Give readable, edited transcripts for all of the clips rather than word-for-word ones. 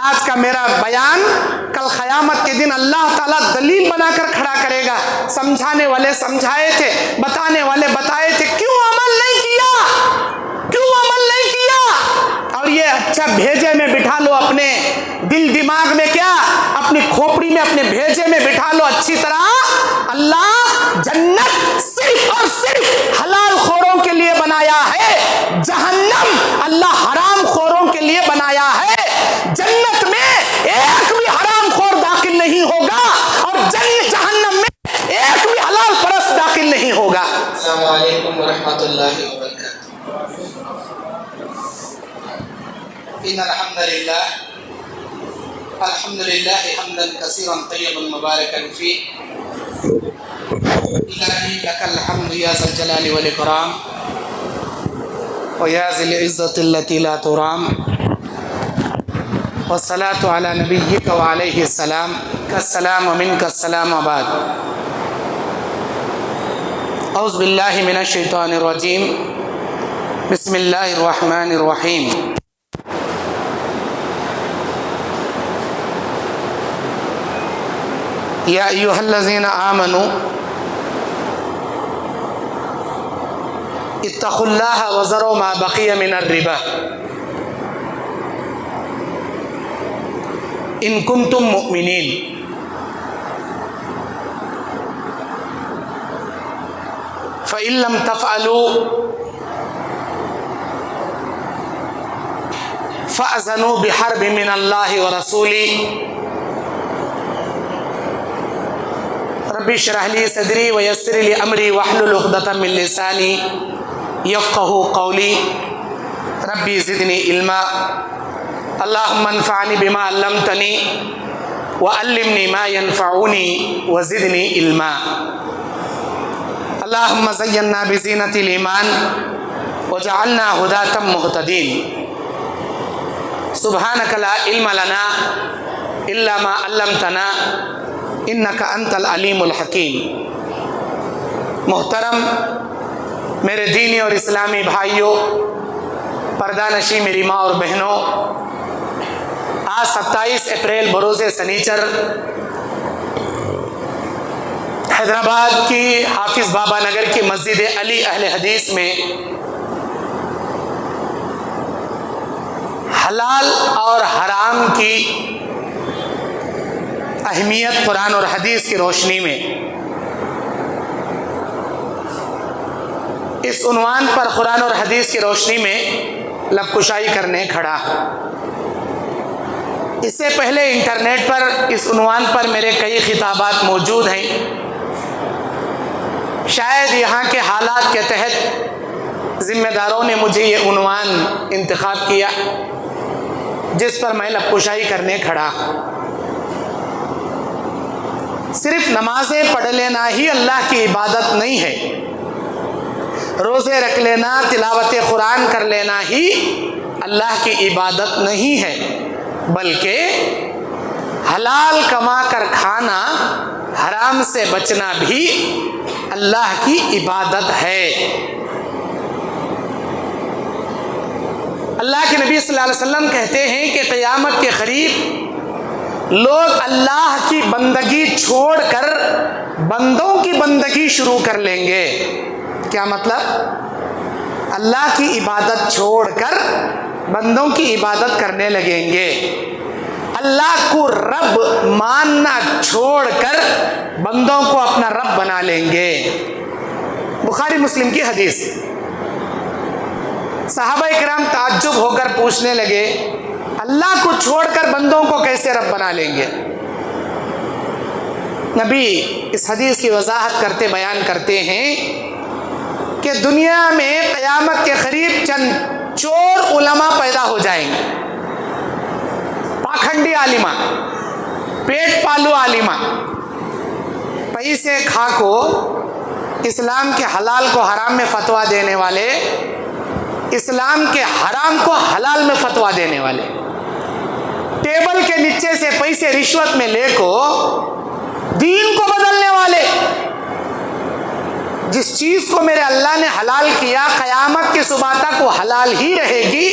आज का मेरा बयान कल क़यामत के दिन अल्लाह ताला दलील बनाकर खड़ा करेगा। समझाने वाले समझाए थे, बताने वाले बताए थे, क्यों अमल नहीं किया, क्यों अमल नहीं किया। और ये अच्छा भेजे में बिठा लो, अपने दिल दिमाग में, क्या अपनी खोपड़ी में, अपने भेजे में बिठा लो अच्छी तरह। अल्लाह जन्नत सिर्फ और सिर्फ हलाल खोरों के लिए बनाया है, जहन्नम अल्लाह हराम खोरों के लिए बनाया है। जन्नत में एक भी हराम खोर दाखिल नहीं होगा और जहन्नम में एक भी हलाल परस्त दाखिल नहीं होगा। अस्सलामु अलैकुम व रहमतुल्लाहि व बरकातुहू। इन्नल हम्दुलिल्लाह अल्हम्दुलिल्लाहि हम्दन कसीरन तय्यबन मुबारकन फीह। इलाही लकल हम्दु या ज़ल जलाली वल इकराम व या ज़िल इज़्ज़ति अल्लती ला तुराम। वस्सलातु अला नबिय्यिका व अलैहि सलाम कस्सलाम व मिनका सलाम व बाद। औज़ु बिल्लाहि मिनश शैतानिर रजीम। बिस्मिल्लाहिर रहमानिर रहीम। या अय्युहल्लज़ीना आमनू इत्तक़ुल्लाह व ज़रू मा बक़िय मिनर रिबा इन कुंतुम मुमिनीन। फ़इन लम तफ़अलू फ़अज़नू बिहर्बिन मिनल्लाहि व रसूलिही। रब्बि इश्रह ली सदरी व यस्सिर ली अमरी वहलुल उक़दतम मिन लिसानी यफ़क़हू क़ौली। रब्बी ज़िदनी इल्मा। अल्लाहुम्मा अन्फ़अनी बिमा अल्लमतनी व अल्लिमनी मा यनफ़अुनी व ज़िदनी इल्मा। अल्लाहुम्मा ज़य्यन्ना बिज़ीनतिल ईमान व जअलना हुदातम मुहतदीन। सुब्हानका ला इल्म लना इल्ला मा अल्लमतना इन्नका अंतल अलीमुल हकीम। मोहतरम मेरे दीनी और इस्लामी भाइयों, पर्दानशी मेरी माँ और बहनों, आज 27 अप्रैल बरोज़े सनीचर हैदराबाद की हाफिज़ बाबा नगर की मस्जिद अली अहले हदीस में हलाल और हराम की अहमियत कुरान और हदीस की रोशनी में इस उन्वान पर कुरान और हदीस की रोशनी में लबकुशाई करने खड़ा। इससे पहले इंटरनेट पर इस उन्वान पर मेरे कई खिताबात मौजूद हैं। शायद यहाँ के हालात के तहत ज़िम्मेदारों ने मुझे ये उन्वान इंतखाब किया जिस पर मैं लबकुशाई करने खड़ा। सिर्फ नमाजें पढ़ लेना ही अल्लाह की इबादत नहीं है, रोज़े रख लेना, तिलावत कुरान कर लेना ही अल्लाह की इबादत नहीं है, बल्कि हलाल कमा कर खाना, हराम से बचना भी अल्लाह की इबादत है। अल्लाह के नबी सल्लल्लाहु अलैहि वसल्लम कहते हैं कि क़यामत के करीब लोग अल्लाह की बंदगी छोड़कर बंदों की बंदगी शुरू कर लेंगे। क्या मतलब? अल्लाह की इबादत छोड़कर बंदों की इबादत करने लगेंगे। अल्लाह को रब मानना छोड़कर बंदों को अपना रब बना लेंगे। बुखारी मुस्लिम की हदीस। सहाबा इकराम ताज्जुब होकर पूछने लगे, अल्लाह को छोड़कर बंदों को कैसे रब बना लेंगे? नबी इस हदीस की वजाहत करते बयान करते हैं कि दुनिया में क़यामत के करीब चंद चोर उलमा पैदा हो जाएंगे, पाखंडी आलिमा, पेट पालू आलिमा, पैसे खा को इस्लाम के हलाल को हराम में फतवा देने वाले, इस्लाम के हराम को हलाल में फतवा देने वाले, टेबल के नीचे से पैसे रिश्वत में लेको दीन को बदलने वाले। जिस चीज को मेरे अल्लाह ने हलाल किया क़यामत की सुबह तक वो हलाल ही रहेगी,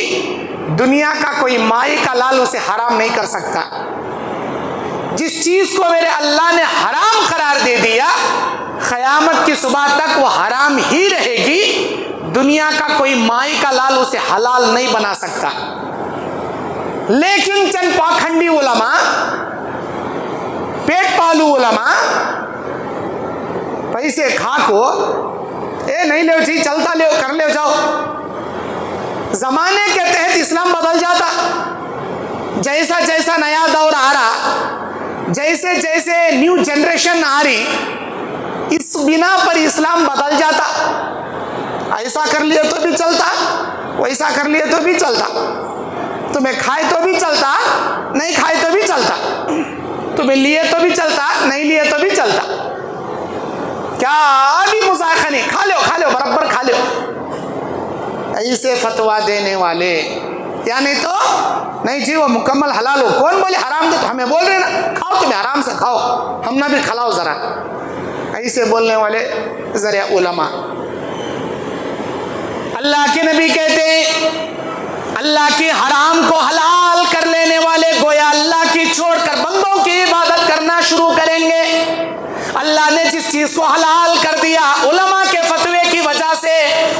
दुनिया का कोई माई का लाल उसे हराम नहीं कर सकता। जिस चीज को मेरे अल्लाह ने हराम करार दे दिया, क़यामत की सुबह तक वो हराम ही रहेगी। दुनिया का कोई माई का लाल उसे हलाल नहीं बना सकता। लेकिन चंद पाखंडी उलमा, पेट पालू उलमा, पैसे खा को ए नहीं ले जी, चलता ले कर ले जाओ। जमाने के तहत इस्लाम बदल जाता। जैसा जैसा नया दौर आ रहा, जैसे जैसे न्यू जनरेशन आ रही, इस बिना पर इस्लाम बदल जाता। ऐसा कर लिए तो भी चलता, वैसा कर लिए तो भी चलता। तुम्हें खाए तो भी चलता, नहीं खाए तो भी चलता। तुम्हें लिए तो भी चलता, नहीं लिए तो भी चलता। क्या भी मुजाखा नहीं, खा लो बराबर खा लो। ऐसे फतवा देने वाले, या नहीं तो नहीं जी वो मुकम्मल हलाल हो। कौन बोले हराम दे? तो हमें बोल रहे ना खाओ, तुम्हें आराम से खाओ, हम ना भी खिलाओ जरा। ऐसे बोलने वाले जरिया उलमा। अल्लाह के नबी कहते हैं अल्लाह की हराम को हलाल कर लेने वाले गोया अल्लाह की छोड़कर बंदों की इबादत करना शुरू करेंगे। अल्लाह ने जिस चीज को हलाल कर दिया, उलमा के फतवे की वजह से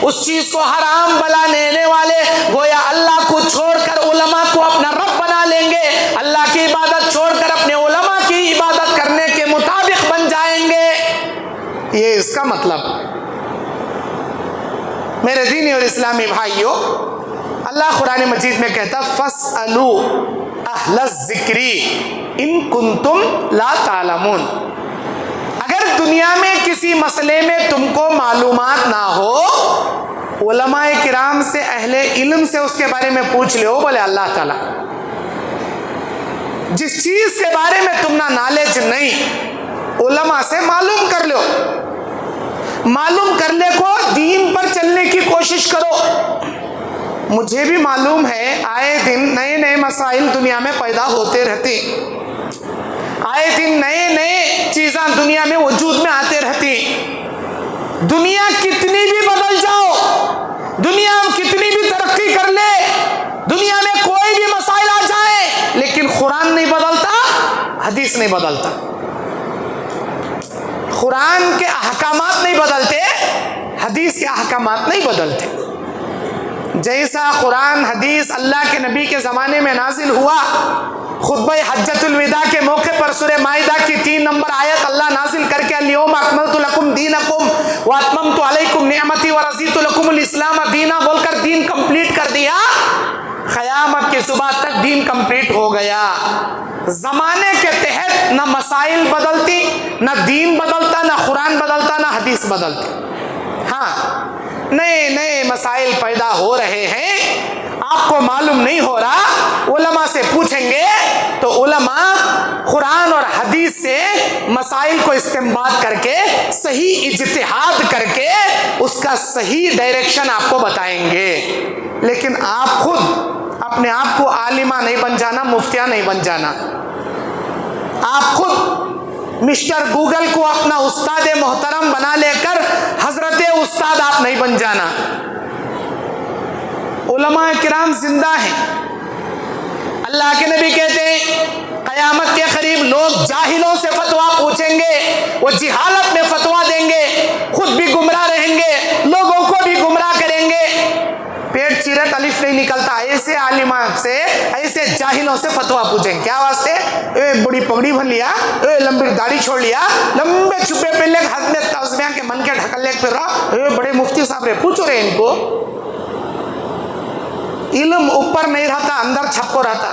उस चीज को हराम बना लेने वाले गोया अल्लाह को छोड़कर उलमा को अपना रब बना लेंगे। अल्लाह की इबादत छोड़कर अपने उलमा की इबादत करने के मुताबिक बन जाएंगे। ये इसका मतलब। मेरे दीनी और इस्लामी भाइयों, अल्लाह कुरान मजीद में कहता फस्अलू अहलज़ ज़िक्री इन कुंतुम ला तालमून। अगर दुनिया में किसी मसले में तुमको मालूमात ना हो, उलमाए किराम से, अहले इल्म से उसके बारे में पूछ लो। बोले अल्लाह ताला जिस चीज के बारे में तुम ना नॉलेज नहीं, उलमा से मालूम कर लो। मालूम करने को दीन पर चलने की कोशिश करो। मुझे भी मालूम है आए दिन नए नए मसाइल दुनिया में पैदा होते रहते, आए दिन नए नए चीज़ें दुनिया में वजूद में आते रहती। दुनिया कितनी भी बदल जाओ, दुनिया कितनी भी तरक्की कर ले, दुनिया में कोई भी मसाइल आ जाए, लेकिन कुरान नहीं बदलता, हदीस नहीं बदलता। कुरान के अहकामात नहीं बदलते, हदीस के अहकामात नहीं बदलते। जैसा कुरान हदीस अल्लाह के नबी के ज़माने में नाजिल हुआ, खुतबा हज्जतुल विदा के मौके पर सूरह माइदा की 3 नंबर आयत अल्लाह नाजिल करके अल-यौमा अकमलतु लकुम दीनकुम व अतममतु अलैकुम निअमती व रज़ीतु लकुमुल इस्लाम दीना बोलकर दीन कंप्लीट कर दिया। क़यामत की सुबह तक दीन कंप्लीट हो गया। ज़माने के तहत न मसाइल बदलती, न दीन बदलता, न कुरान बदलता, न हदीस बदलती। हाँ, नए नए मसाइल पैदा हो रहे हैं, आपको मालूम नहीं हो रहा, उलमा से पूछेंगे तो उलमा कुरान और हदीस से मसाइल को इस्तेमाल करके सही इज्तिहाद करके उसका सही डायरेक्शन आपको बताएंगे। लेकिन आप खुद अपने आप को आलिमा नहीं बन जाना, मुफ्तिया नहीं बन जाना। आप खुद मिस्टर गूगल को अपना उस्ताद मोहतरम बना लेकर हजरत उस्ताद आप नहीं बन जाना। उलमा किराम जिंदा हैं। अल्लाह के नबी कहते हैं क़यामत के करीब लोग जाहिलों से फतवा पूछेंगे, वो जिहालत में फतवा देंगे, खुद भी गुमराह रहेंगे, लोगों को भी गुमराह करेंगे। पेट चीरत अलिफ नहीं निकलता, ऐसे आलिमा से, ऐसे जाहिलों से फतवा पूछेंगे। क्या वास्ते? ए बड़ी पगड़ी भर लिया, ए लंबी दाढ़ी छोड़ लिया, लंबे छुपे पहले हाथ में तस्बिया के मन के ढकल ले फिर रहा, ए बड़े मुफ्ती साहब रे, पूछो रे इनको। इल्म ऊपर नहीं रहता, अंदर छपको रहता।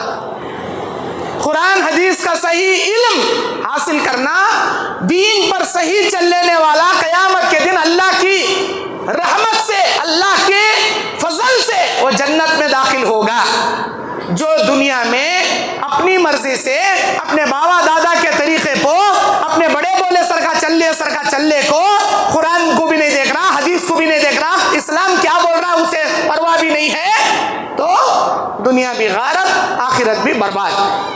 कुरान हदीस का सही इल्म हासिल करना, दीन पर सही चल लेने वाला क़यामत के दिन अल्लाह की रहमत से, अल्लाह के फजल से वो जन्नत में दाखिल होगा। जो दुनिया में अपनी मर्जी से अपने बाबा दादा के तरीके को, अपने बड़े बोले सरका चल्ले को, कुरान को भी नहीं देख रहा, हदीस को भी नहीं देख रहा, इस्लाम क्या बोल रहा है उसे परवाह भी नहीं है, तो दुनिया भी गारत, आखिरत भी बर्बाद।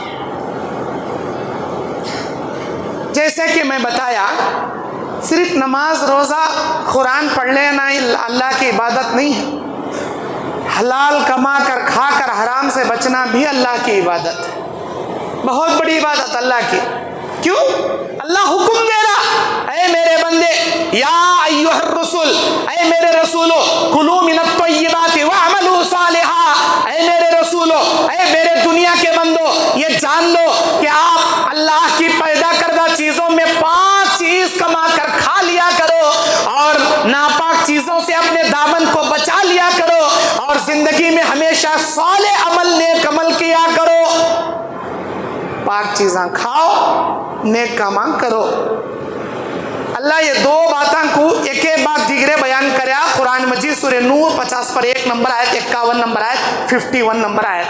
जैसे कि मैं बताया, सिर्फ नमाज रोज़ा कुरान पढ़ लेना अल्लाह की इबादत नहीं है। हलाल कमा कर खाकर हराम से बचना भी अल्लाह की इबादत है, बहुत बड़ी इबादत अल्लाह की। क्यों? अल्लाह हुक्म दे रहा, ऐ मेरे बंदे, या अय्युहर रसूल, ऐ मेरे रसूलो, कुलू मिनत तय्यिबाति वअमलू सालिहा, ऐ मेरे रसूलो, ऐ मेरे दुनिया के बंदो, ये जान लो कि आप अल्लाह की पैदा करदा चीजों में 5 चीज कमा कर खा लिया करो और नापाक चीजों से अपने दामन को बचा लिया करो और जिंदगी में हमेशा साले अमल नेक अमल किया करो। पाक चीज़ां खाओ, नेक कामां करो। अल्लाह ये 2 बातों को एक एक बात दिगरे बयान करया कुरान मजीद सूरह नूर 50 पर 1 नंबर आयत, 51 नंबर आयत, 51 नंबर आयत।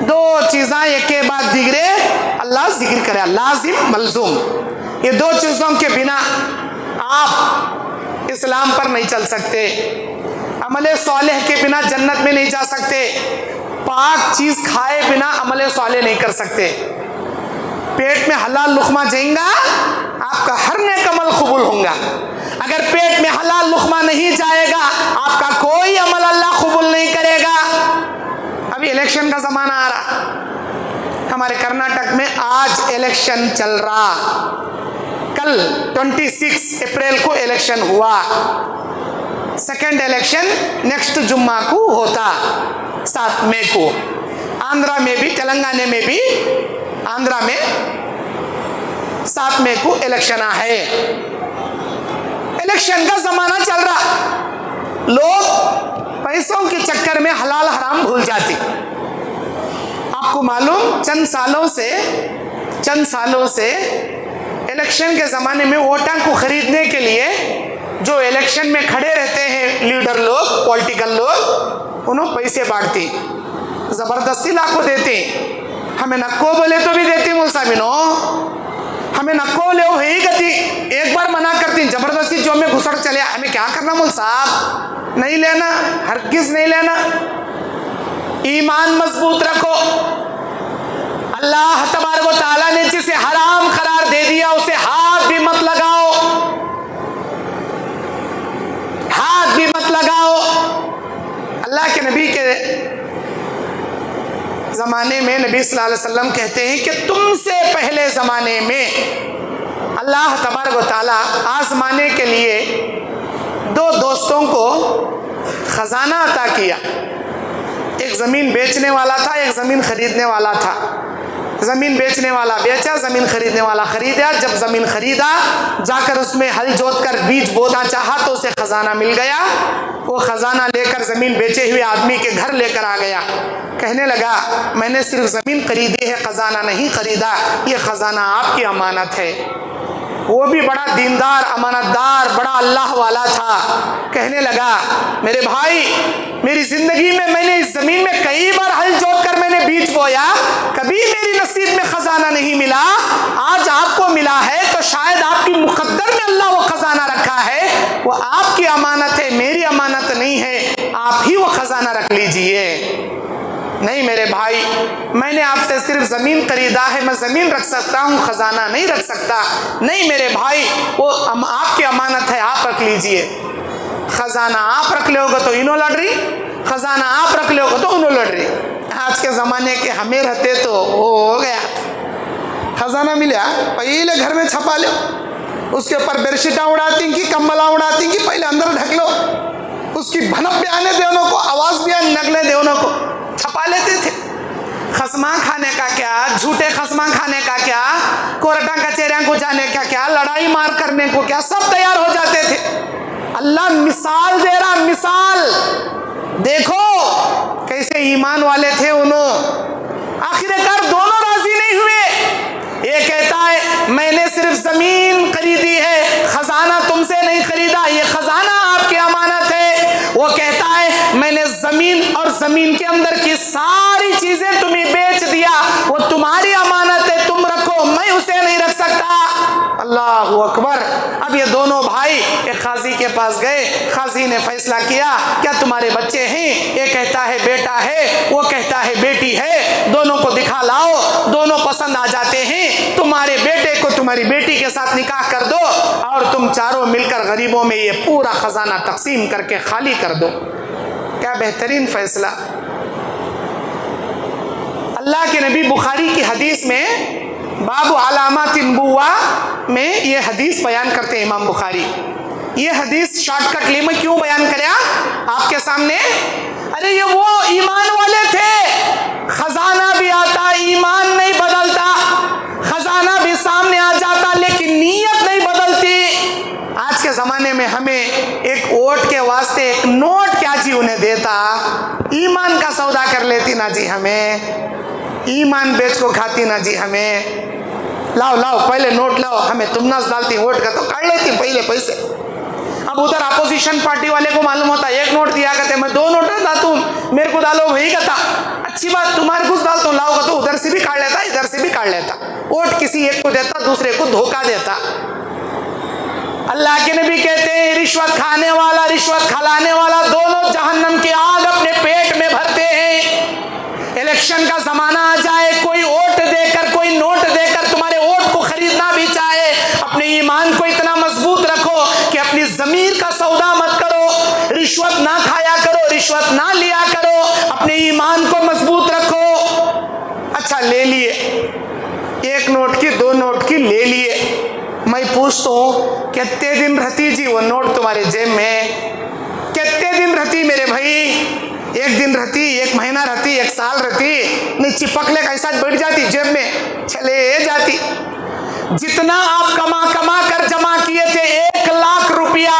2 चीज़ां एक एक बात दिगरे अल्लाह जिक्र करया, लाजिम मलजूम। ये 2 चीज़ों के बिना आप इस्लाम पर नहीं चल सकते, अमले सालेह के बिना जन्नत में नहीं जा सकते, पाक चीज खाए बिना अमले साले नहीं कर सकते। पेट में हलाल लुकमा जाएगा, आपका हर नेक अमल कबूल होगा। अगर पेट में हलाल लुकमा नहीं जाएगा, आपका कोई अमल अल्लाह कबूल नहीं करेगा। अभी इलेक्शन का जमाना आ रहा, हमारे कर्नाटक में आज इलेक्शन चल रहा, कल 26 अप्रैल को इलेक्शन हुआ, सेकेंड इलेक्शन नेक्स्ट जुम्मा को होता 7 मई को। आंध्रा में भी, तेलंगाना में भी, आंध्रा में 7 मई को इलेक्शन है। इलेक्शन का जमाना चल रहा, लोग पैसों के चक्कर में हलाल हराम भूल जाते। आपको मालूम चंद सालों से इलेक्शन के ज़माने में वोटां को ख़रीदने के लिए जो इलेक्शन में खड़े रहते हैं लीडर लोग, पॉलिटिकल लोग, उन्होंने पैसे बांटते, ज़बरदस्ती लाखों देते। हमें नक्को बोले तो भी देती मुलसाबिनो, हमें नक्को ले ही गति, एक बार मना करती, ज़बरदस्ती जो में घुसड़ चले, हमें क्या करना मुल साहब, नहीं लेना, हरगिज़ नहीं लेना। ईमान मजबूत रखो। अल्लाह तबारक व तआला ने जिसे हराम करार दे दिया उसे हाथ भी मत लगाओ, हाथ भी मत लगाओ। अल्लाह के नबी के ज़माने में नबी सल्लल्लाहु अलैहि वसल्लम कहते हैं कि तुमसे पहले ज़माने में अल्लाह तबारक व तआला आज़माने के लिए 2 दोस्तों को ख़जाना अता किया। एक ज़मीन बेचने वाला था, एक ज़मीन ख़रीदने वाला था। ज़मीन बेचने वाला बेचा, ज़मीन खरीदने वाला खरीदा। जब ज़मीन खरीदा, जाकर उसमें हल जोत कर बीज बोना चाहा तो उसे ख़जाना मिल गया। वो ख़जाना लेकर ज़मीन बेचे हुए आदमी के घर लेकर आ गया। कहने लगा, मैंने सिर्फ ज़मीन खरीदी है, ख़जाना नहीं खरीदा, ये ख़जाना आपकी अमानत है। वो भी बड़ा दीनदार, अमानतदार, बड़ा अल्लाह वाला था। कहने लगा, मेरे भाई, मेरी ज़िंदगी में मैंने इस ज़मीन में कई बार हल जोत कर मैंने बीज बोया, कभी मेरी नसीब में ख़जाना नहीं मिला। आज आपको मिला है तो शायद आपकी मुक़द्दर में अल्लाह वो ख़जाना रखा है, वो आपकी अमानत है, मेरी अमानत नहीं है, आप ही वो ख़जाना रख लीजिए। नहीं मेरे भाई, मैंने आपसे सिर्फ ज़मीन खरीदा है, मैं ज़मीन रख सकता हूँ, ख़जाना नहीं रख सकता। नहीं मेरे भाई, वो आपकी अमानत है, आप रख लीजिए। ख़जाना आप रख लोगे तो इनो लड़ रही, ख़जाना आप रख लोगे तो उन्हों लड़ रही। आज के ज़माने के हमें रहते तो वो हो गया, ख़जाना मिला पहले घर में छपा लो, उसके ऊपर बेडशीटा उड़ाती कि कंबला उड़ाती कि पहले अंदर ढक लो, उसकी भनक भी आने देनों को, आवाज़ भी आने नगले देनों को छपा लेते थे। खसमा खाने का क्या, झूठे खसमा खाने का क्या, कोर्टा कचहरियां को जाने का क्या, लड़ाई मार करने को क्या, सब तैयार हो जाते थे। अल्लाह मिसाल दे रहा, मिसाल देखो कैसे ईमान वाले थे उन्होंने। आखिरकार दोनों राजी नहीं हुए। ये कहता है मैंने सिर्फ ज़मीन खरीदी है, ख़जाना तुमसे नहीं खरीदा, ये ख़जाना आपकी अमानत है। वो कहता है मैंने ज़मीन और ज़मीन के अंदर की सारी चीज़ें तुम्हें बेच दिया, वो तुम्हारी अमानत है, तुम रखो, मैं उसे नहीं रख सकता। अल्लाहु अकबर। अब ये दोनों भाई एक काजी के पास गए, काजी ने फैसला किया, क्या तुम्हारे बच्चे हैं? ये कहता है बेटा है, वो कहता है बेटी है, दोनों को दिखा लाओ, दोनों पसंद आ जाते हैं, तुम्हारे बेटे को तुम्हारी बेटी के साथ निकाह कर दो और तुम चारों मिलकर गरीबों में ये पूरा खजाना तकसीम करके खाली कर दो। क्या क्या बेहतरीन फैसला। अल्लाह के नबी बुखारी की हदीस में बाबु अलामातिन बुवा में ये हदीस बयान करते हैं इमाम बुखारी। ये हदीस शॉर्टकट लिए मैं क्यों बयान कराया आपके सामने? अरे ये वो ईमान वाले थे, खजाना भी आता, ईमान नहीं बदलता, खजाना भी सामने आ जाता, लेकिन नीयत नहीं बदलती। आज के ज़माने में हमें एक वोट के वास्ते एक नोट क्या जी उन्हें देता, ईमान का सौदा कर लेती ना जी, हमें ईमान बेच को खाती ना जी, हमें लाओ लाओ पहले नोट लाओ, हमें तुम नाच डालती वोट का तो कर लेती पहले पैसे। अब उधर अपोजिशन पार्टी वाले को मालूम होता एक नोट दिया करते, मैं 2 नोट डालता, तुम मेरे को डालो वही कहता, अच्छी बात तुम्हारे कुछ डालता हूँ लाओगा, तो उधर से भी काट लेता इधर से भी काट लेता, वोट किसी एक को देता दूसरे को धोखा देता। अल्लाह के नबी कहते हैं रिश्वत खाने वाला रिश्वत खिलाने वाला दोनों जहन्नम की आग अपने पेट में भरते हैं। इलेक्शन का जमाना आ जाए, कोई वोट देकर कोई नोट देकर तुम्हारे वोट को खरीदना भी चाहे, अपने ईमान को इतना मजबूत रखो कि अपनी जमीर का सौदा मत करो, रिश्वत ना खाया करो, रिश्वत ना लिया करो, अपने ईमान को मजबूत रखो। अच्छा ले लिए, 1 नोट की 2 नोट की ले लिए, मैं पूछता हूँ कितने दिन रहती जी वो नोट तुम्हारे जेब में? कितने दिन रहती मेरे भाई? 1 दिन रहती, 1 महीना रहती, 1 साल रहती? नहीं, चिपक ले कैसा बैठ जाती जेब में, चले जाती। जितना आप कमा कर जमा किए थे 1 लाख रुपया,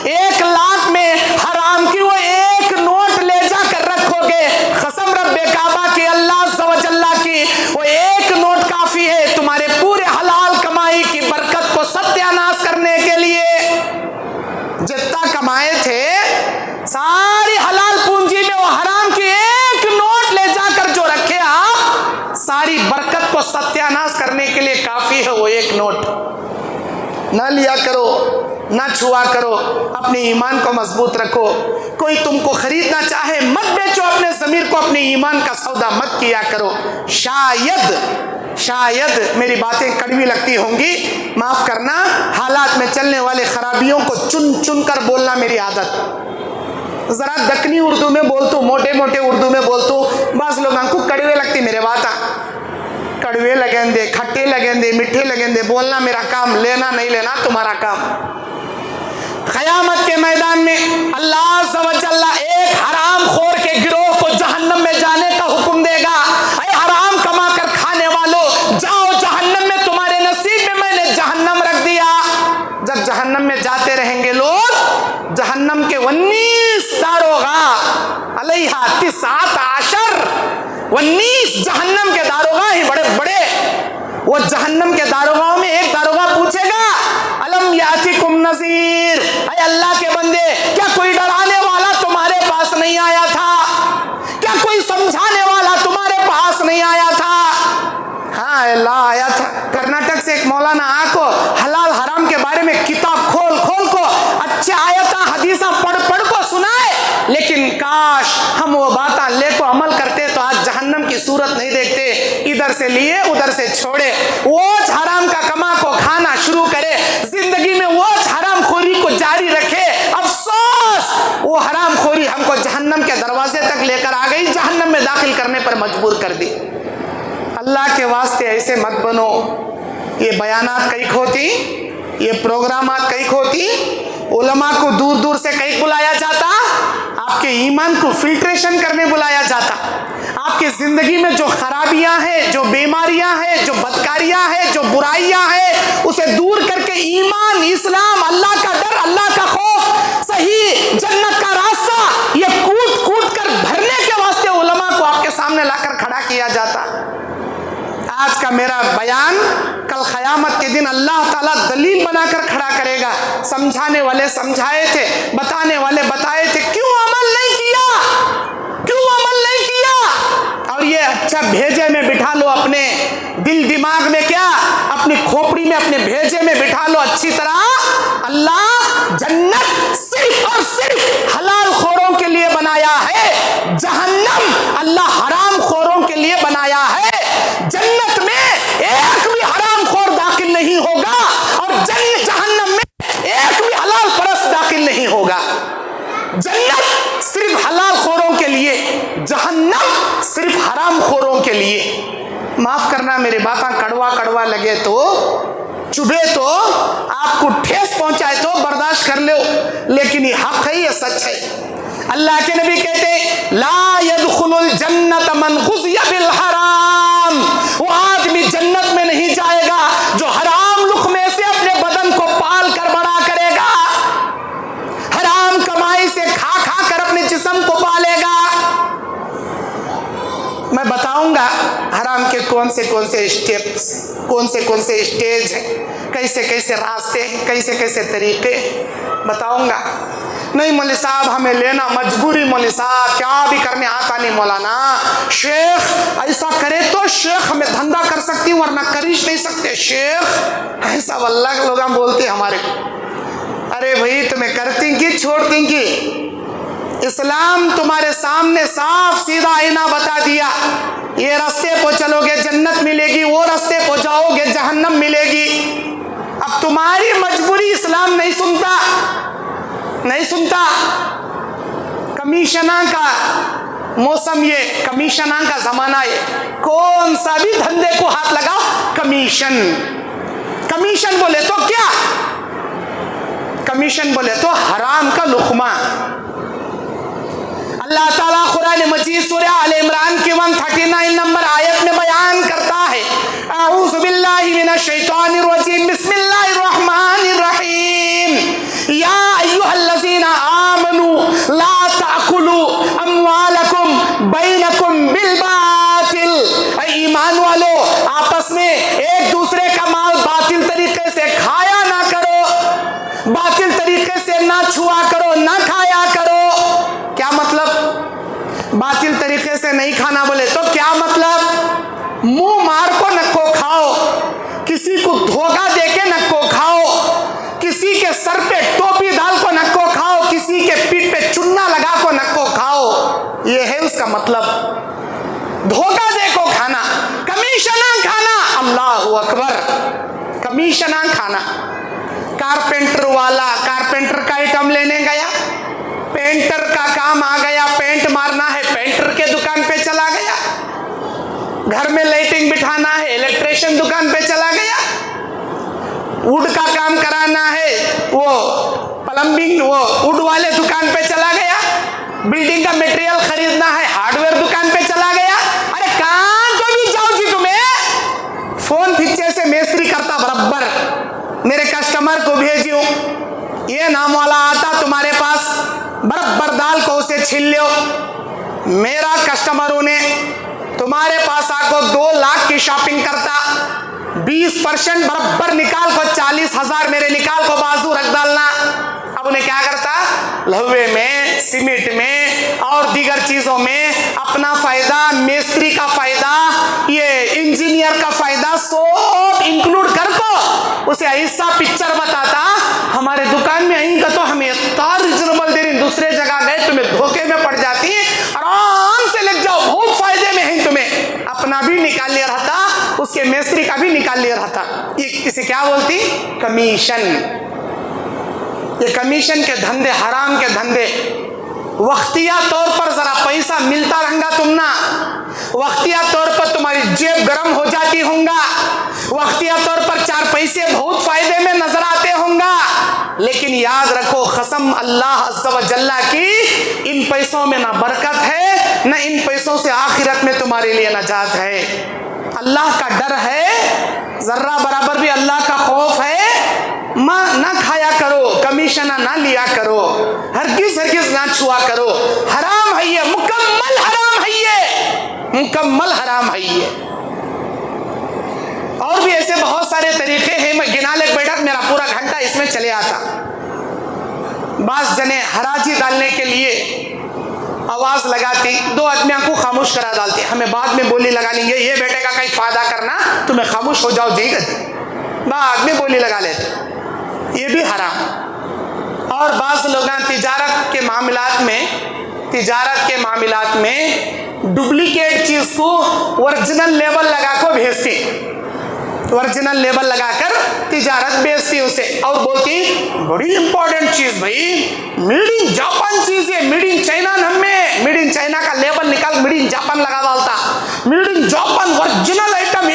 1 लाख में हराम की वो 1 नोट ले जाकर रखोगे, कसम रब्बे काबा की अल्लाह सवजल्ला की, वो 1 नोट काफी है तुम्हारे पूरे हलाल कमाई की बरकत को सत्यानाश करने के लिए। जितना कमाए थे सारी हलाल पूंजी में वो हराम की 1 नोट ले जाकर जो रखे आप, सारी बरकत को सत्यानाश करने के लिए काफी है वो 1 नोट। ना लिया करो, ना छुआ करो, अपने ईमान को मजबूत रखो। कोई तुमको खरीदना चाहे मत बेचो अपने जमीर को, अपने ईमान का सौदा मत किया करो। शायद मेरी बातें कड़वी लगती होंगी, माफ करना, हालात में चलने वाले खराबियों को चुन चुन कर बोलना मेरी आदत। जरा दक्कनी उर्दू में बोलतू, मोटे मोटे उर्दू में बोलतू, बस लोगों को कड़वे लगती मेरे बात, कड़वे लगेंदे, खट्टे लगेंदे, मीठे लगेंदे, बोलना मेरा काम, लेना नहीं लेना तुम्हारा काम। क़यामत के मैदान में अल्लाह सवजल्ला एक हराम खोर के गिरोह को जहन्नम में जाने का हुक्म देगा। अरे हराम कमा कर खाने वालों, जाओ जहन्नम में, तुम्हारे नसीब में मैंने जहन्नम रख दिया। जब जहन्नम में जाते रहेंगे लोग, जहन्नम के 19 दारोगा अलैहा 19 जहन्नम के दारोगा ही बड़े बड़े, वो जहन्नम के दारोगाओं में एक दारोगा पूछेगा अलम यातिकुम नज़ीर, अरे अल्लाह के बंदे क्या कोई डराने वाला तुम्हारे पास नहीं आया था? क्या कोई समझाने वाला तुम्हारे पास नहीं आया था? हाँ अल्लाह आया था। कर्नाटक से एक मौलाना आको हलाल हराम के बारे में किताब खोल खोल को अच्छे आयता हदीसा पढ़ पढ़ को सुनाए, लेकिन काश हम वो बात ले को अमल करते तो आज जहन्नम की सूरत नहीं देखते। इधर से लिए उधर से छोड़े, वो हराम का कमा को खाना शुरू करे, जिंदगी में वो हराम खोरी को जारी रखे। अफसोस वो हराम खोरी हमको जहन्नम के दरवाजे तक लेकर आ गई, जहन्नम में दाखिल करने पर मजबूर कर दी। अल्लाह के वास्ते ऐसे मत बनो। ये बयानात कई होती, ये प्रोग्रामात कई होती, उलमा को दूर दूर से कई बुलाया जाता, आपके ईमान को फिल्ट्रेशन करने बुलाया जाता। आपकी जिंदगी में जो खराबियां हैं, जो बीमारियां हैं, जो बदकारियां हैं, जो बुराइयां हैं, उसे दूर करके ईमान, इस्लाम, अल्लाह का डर, अल्लाह का खौफ, सही जन्नत का रास्ता, ये कूट कूट कर भरने के वास्ते उलमा को आपके सामने लाकर खड़ा किया जाता। आज का मेरा बयान कल क़यामत के दिन अल्लाह ताला दलील बनाकर खड़ा करेगा। समझाने वाले समझाए थे, बताने वाले बताए थे, क्यों अमल नहीं किया, क्यों अमल नहीं किया? और ये अच्छा भेजे में बिठा लो, अपने दिल दिमाग में, क्या अपनी खोपड़ी में, अपने भेजे में बिठा लो अच्छी तरह। अल्लाह जन्नत सिर्फ और सिर्फ हलाल खोरों के लिए बनाया है, जहन्नम अल्लाह हराम खोरों के लिए बनाया है। जन्नत में एक भी हराम खोर दाखिल नहीं होगा और जहन्नम में एक भी हलाल परस्त दाखिल नहीं होगा। जन्नत सिर्फ हलाल खोर माफ करना मेरी बातें कड़वा कड़वा लगे तो, चुभे तो, आपको ठेस पहुंचाए तो बर्दाश्त कर लो, लेकिन ये हक है, ये सच है। अल्लाह के नबी कहते ला यदखुलुल जन्नत मन गुज़िया बिल हराम, वो आदमी जन्नत में नहीं जाएगा जो हराम लुक़मे से अपने बदन को पाल कर बड़ा करेगा, हराम कमाई से खा खा कर अपने जिस्म को पालेगा। मैं बताऊंगा हराम के कौन से स्टेप्स, कौन से स्टेज हैं, कैसे कैसे रास्ते हैं, कैसे कैसे तरीके बताऊंगा। नहीं मौलवी साहब हमें लेना मजबूरी, मौलवी साहब क्या भी करने आता नहीं मौलाना, शेख ऐसा करे तो शेख हमें धंधा कर सकती हूँ वरना कर ही नहीं सकते शेख, ऐसा वल्लाह के लोग बोलते हमारे को। अरे भाई तुम्हें करती कि छोड़ती कि इस्लाम तुम्हारे सामने साफ सीधा आईना बता दिया, ये रास्ते पर चलोगे जन्नत मिलेगी, वो रास्ते पर जाओगे जहन्नम मिलेगी। अब तुम्हारी मजबूरी इस्लाम नहीं सुनता, नहीं सुनता। कमीशना का मौसम, ये कमीशना का जमाना है, कौन सा भी धंधे को हाथ लगाओ कमीशन, कमीशन बोले तो क्या, कमीशन बोले तो हराम का लुक़मा। अल्लाह ताला कुरान मजीद सूरह आल इमरान की 139 नंबर आयत में बयान करता है, अऊज़ु बिल्लाहि मिनश शैतानिर रजीम, बिस्मिल्लाहिर रहमानिर रहीम, या अय्युहल्लज़ीना आमनू ला ताकुलू अम्वालकुम बैनकुम बिल बातिल, ईमान वालो आपस में एक दूसरे का माल बातिल तरीके से खाया ना करो, बातिल तरीके से ना छुआ करो, ना खाया करो। क्या मतलब बातिल तरीके से नहीं खाना बोले तो क्या मतलब, मुंह मार को नक्को खाओ, किसी को धोखा देके नक्को खाओ, किसी के सर पे टोपी डाल को नक्को खाओ, किसी के पीठ पे चुन्ना लगा को नक्को खाओ, ये है उसका मतलब, धोखा दे को खाना, कमीशना खाना। अल्लाहू अकबर, कमीशना खाना। कारपेंटर वाला कारपेंटर का आइटम लेने गया, पेंटर का काम आ गया, पेंट मारना है, पेंटर के दुकान पे चला गया, घर में लाइटिंग बिठाना है, इलेक्ट्रिशियन दुकान पे चला गया, वुड का काम कराना है, वो प्लम्बिंग वो वुड वाले दुकान पे चला गया, बिल्डिंग का मटेरियल खरीदना है, हार्डवेयर दुकान पे चला गया। अरे कहाँ तो भी जाओ जी, तुम्हें फोन पीछे से मेस्त्री करता बराबर, मेरे कस्टमर को भेजियो, ये नाम वाला आता तुम्हारे पास, बराबर दाल को उसे छील लो। मेरा कस्टमरों ने तुम्हारे पास आको 2 लाख की शॉपिंग करता, 20% बराबर निकाल को 40,000 मेरे निकाल को बाजू रख डालना। अब उन्हें क्या करता, लहवे में, सीमेंट में और दीगर चीजों में अपना फायदा, मिस्त्री का फायदा, ये इंजीनियर का फायदा सब इंक्लूड कर को उसे ऐसा पिक्चर बताता, हमारे दुकान में आई का तो हमें इतना रिजनेबल दे रही, दूसरे जगह गए तुम्हें धोखे में पड़ जाती, आराम से लग जाओ, बहुत फायदे में है, तुम्हें अपना भी निकाल लिया रहता, उसके मिस्त्री का भी निकाल लिया रहता। ये इसे क्या बोलती, कमीशन। ये कमीशन के धंधे, हराम के धंधे, वक्तिया तौर पर जरा पैसा मिलता रहेगा तुम ना, वक्तिया तौर पर तुम्हारी जेब गर्म हो जाती होगा, वक्तिया तौर पर 4 पैसे बहुत फायदे में नजर आते होंगे, लेकिन याद रखो कसम अल्लाह अज़्ज़ा व जल्ला की, इन पैसों में ना बरकत है, ना इन पैसों से आखिरत में तुम्हारे लिए नजात है। अल्लाह का डर है, जर्रा बराबर भी अल्लाह का खौफ है, माँ ना खाया करो, कमीशन ना लिया करो, हरगिज़ हरगिज़ ना छुआ करो, हराम है ये, मुकम्मल हराम है ये, मुकम्मल हराम है ये। और भी ऐसे बहुत सारे तरीके हैं, मैं गिना ले बैठक मेरा पूरा घंटा इसमें चले आता। बास जने हराजी डालने के लिए आवाज लगाती, 2 आदमियों को खामोश करा डालती, हमें बाद में बोली लगा लेंगे, ये बेटे का कहीं फायदा करना, तुम्हें खामोश हो जाओ जी, बाद में बोली लगा लेते, ये भी हराम। और बास लोग तिजारत के मामलात में डुप्लीकेट चीज को ओरिजिनल लेबल लगा को भेजती, ओरिजिनल लेबल लगाकर तिजारत बेचती उसे, और बोलती बड़ी इंपॉर्टेंट चीज भाई, मेड इन जापान चीज है, मेड इन चाइना, में मेड इन चाइना का लेबल निकाल मेड इन जापान लगा डालता, made in Japan original item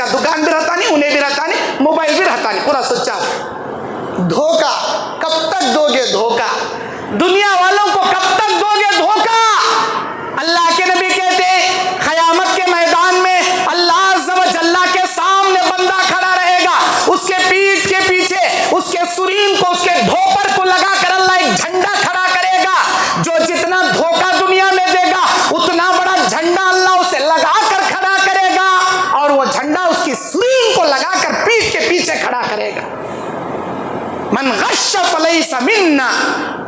दुकान भी रहता नहीं, उन्हें भी रहता नहीं, मोबाइल भी रहता नहीं, पूरा स्विच ऑफ। धोखा कब तक दोगे? धोखा दुनिया वालों को कब तक दोगे? धोखा। अल्लाह के नबी कहते हैं क़यामत के मैदान में अल्लाह अज़्ज़ व जल्ला के सामने बंदा खड़ा रहेगा, उसके पीठ के पीछे उसके सुरीन को, उसके धोपर को लगा कर अल्लाह एक झंडा खड़ा करेगा। जो जितना धोखा दुनिया में देगा उतना बड़ा झंडा अल्लाह उसे लगा कर खड़ा करेगा, और वो झंडा उसकी सुरीन को लगाकर पीठ के पीछे खड़ा करेगा। मन गश्श फलैसा मिन्ना,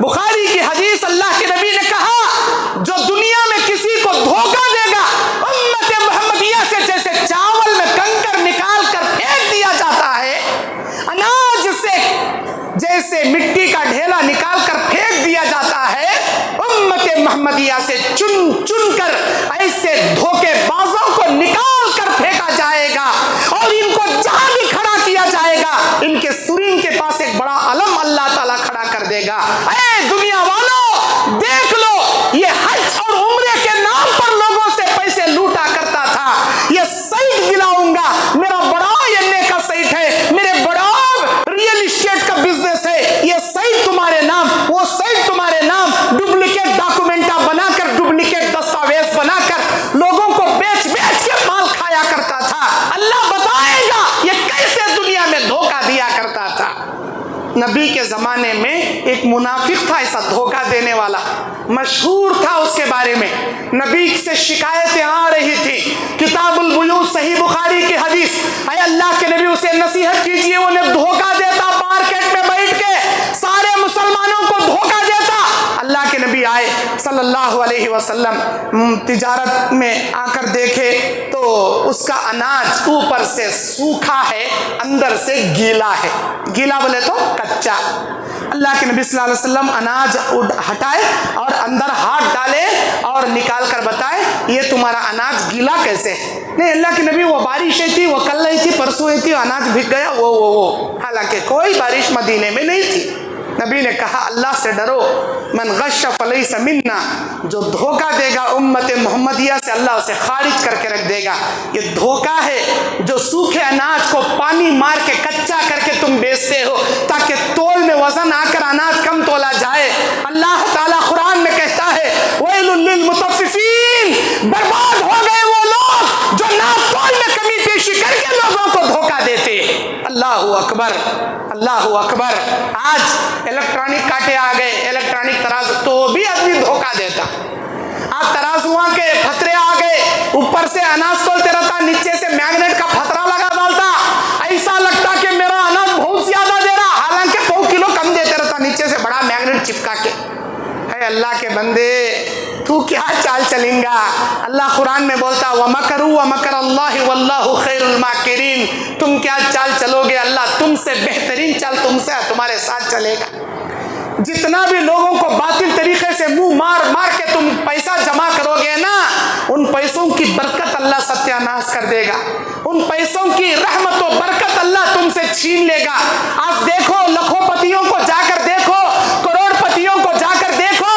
बुखारी की हदीस। अल्लाह के नबी ने कहा जो दुनिया में किसी को धोखा देगा, उम्मत मुहम्मदिया से जैसे चावल में कंकर निकाल कर फेंक दिया जाता है, अनाज से जैसे मिट्टी का ढेला निकाल कर फेंक दिया जाता है, उम्मत मुहम्मदिया से चुन चुन कर ऐसे धोखेबाजों को निकाल कर फेंका जाएगा, और इनको जहां भी खड़ा किया जाएगा इनके सुरीन के पास एक बड़ा अलम अल्लाह ताला खड़ा कर देगा। ऐ दुनिया वालों देख लो, ये हज और उम्रे के नाम पर लोगों से पैसे लूटा करता था, ये साइट दिलाऊंगा, मेरा बड़ा एनए का साइट है, मेरे बड़ा रियल एस्टेट का बिजनेस है, ये साइट तुम्हारे नाम, वो साइट तुम्हारे नाम, डुप्लीकेट डॉक्यूमेंटा बनाकर, डुप्लीकेट दस्तावेज बनाकर लोगों को बेच बेच के माल खाया करता था। अल्लाह बताएगा ये कैसे दुनिया में धोखा दिया करता था। नबी के ज़माने में एक मुनाफिक था ऐसा धोखा देने वाला, मशहूर था उसके बारे में। नबी से शिकायतें आ रही थी, किताबुल बुयूत सही बुखारी की हदीस। अरे अल्लाह के नबी उसे नसीहत कीजिए, उन्हें धोखा देता, मार्केट में बैठ के सारे मुसलमानों को धोखा देता। अल्लाह के नबी आए सल्लल्लाहु अलैहि वसल्लम, तिजारत में आकर देखे तो उसका अनाज ऊपर से सूखा है, अंदर से गीला है। गीला बोले तो कच्चा। अल्लाह के नबी सल्लल्लाहु अलैहि वसल्लम अनाज हटाए और अंदर हाथ डाले और निकाल कर बताए ये तुम्हारा अनाज गीला कैसे है? नहीं अल्लाह के नबी, वो बारिश थी, वो कल नहीं थी, परसों ही थी, अनाज भीग गया, वो हालांकि कोई बारिश मदीने में नहीं थी। नबी ने कहा अल्लाह से डरो, मन गश्श फलैसा मिन्ना, जो धोखा देगा उम्मत मोहम्मदिया से अल्लाह उसे खारिज करके रख देगा। ये धोखा है जो सूखे अनाज को पानी मार के कच्चा करके तुम बेचते हो ताकि तोल में वजन आकर अनाज कम तोला जाए। अल्लाह ताला कुरान में कहता है वैलुल लिल मुतफ्फिफीन, बर्बाद हो गए वो लोग जो नापतोल में कमी पेशी करके लोगों को धोखा देते। अल्लाहु अकबर, अल्लाहु अकबर। आज इलेक्ट्रॉनिक कांटे आ गए, इलेक्ट्रॉनिक तराजू, तो भी आदमी धोखा देता। आप तराजुआ के फतरे आ गए, ऊपर से अनाज तोलते रहता, नीचे से मैग्नेट का फतरा लगा डालता, ऐसा लगता कि मेरा अनाज बहुत ज्यादा दे रहा, हालांकि 100 किलो कम देते रहता, नीचे से बड़ा मैग्नेट चिपका के। है अल्लाह के बंदे, तू क्या चाल चलेगा? अल्लाह कुरान में बोलता वमकरू वमकर अल्लाह वल्लाहु खैरुल माकिरीन, तुम क्या चाल चलोगे? अल्लाह तुमसे बेहतरीन चाल तुमसे तुम्हारे साथ चलेगा। जितना भी लोगों को बातिल तरीके से मुंह मार मार के तुम पैसा जमा करोगे ना, उन पैसों की बरकत अल्लाह सत्यानाश कर देगा, उन पैसों की रहमत और बरकत अल्लाह तुमसे छीन लेगा। आप देखो लखोपतियों को जाकर देखो, करोड़पतियों को जाकर देखो,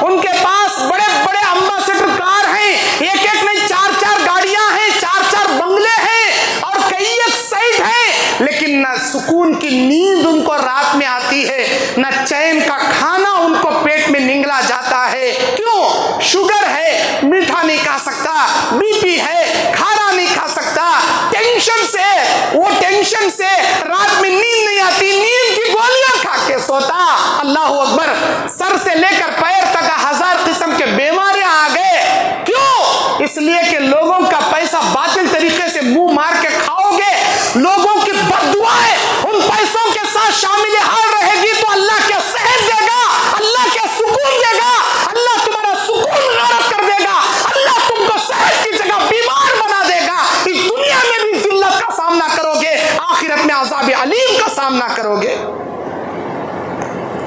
उनके पास बड़े बड़े अम्बासडर कार हैं, एक एक नहीं 4-4 गाड़ियां हैं, 4-4 बंगले हैं और कई एक साइट है, लेकिन न सुकून की नींद उनको रात में आती है, न चैन का खाना उनको पेट में निगला जाता है। क्यों? शुगर है, मीठा नहीं खा सकता, बीपी है, खाना नहीं खा सकता, टेंशन से, वो टेंशन से रात में नींद नहीं आती, नींद की गोलियां खा के सोता। अल्लाह अकबर। सर से लेकर पैर तक 1000 किस्म के बीमारियां आ गए। क्यों? इसलिए कि लोगों का पैसा बातिल तरीके से मुंह मार के खाओगे, लोगों की बद्दुआएं उन पैसों के साथ शामिल हाल रहेगी तो अल्लाह क्या सेहत देगा, अल्लाह क्या सुकून देगा, अल्लाह तुम्हारा सुकून गायब कर देगा, अल्लाह तुमको सेहत की जगह बीमार बना देगा। इस दुनिया में भी जिल्लत का सामना करोगे, आखिरत में अज़ाब अलीम का सामना करोगे।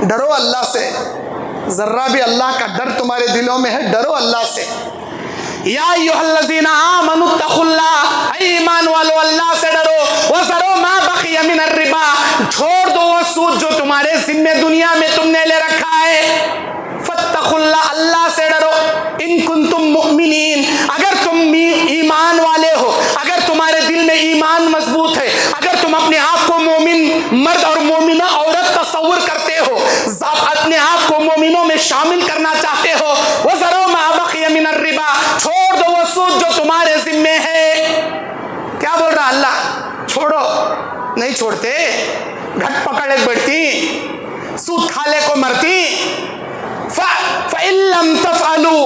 डरो अल्लाह से, जर्रा भी अल्लाह का डर तुम्हारे दिलों में है, डरो अल्लाह से। या अय्युहल्लज़ीना आमनुत्तकुल्लाह, ईमान वालो अल्लाह से डरो, वज़रो मा बक़िया मिनर रिबा, छोड़ दो वो सूद जो तुम्हारे जिम्मे दुनिया में तुमने ले रखा है। फत्तकुल्लाह, अल्लाह से डरो, इन कुंतुम मुमिनीन, अगर तुम ईमान वाले हो, अगर तुम्हारे दिल में ईमान ईमान मजबूत है, अगर तुम अपने आप को मोमिन मर्द और मोमिना औरत तस्वुर करते हो, अपने आप को मोमिनों में शामिल करना चाहते हो, वो ज़रो मा बक़िया मिनर रिबा, छोड़ दो वो सूद जो तुम्हारे जिम्मे है। क्या बोल रहा अल्लाह? छोड़ो, नहीं छोड़ते, घट पकड़े बैठती, सूद खाले को मरती। फ़इल्लम तफ़अलू,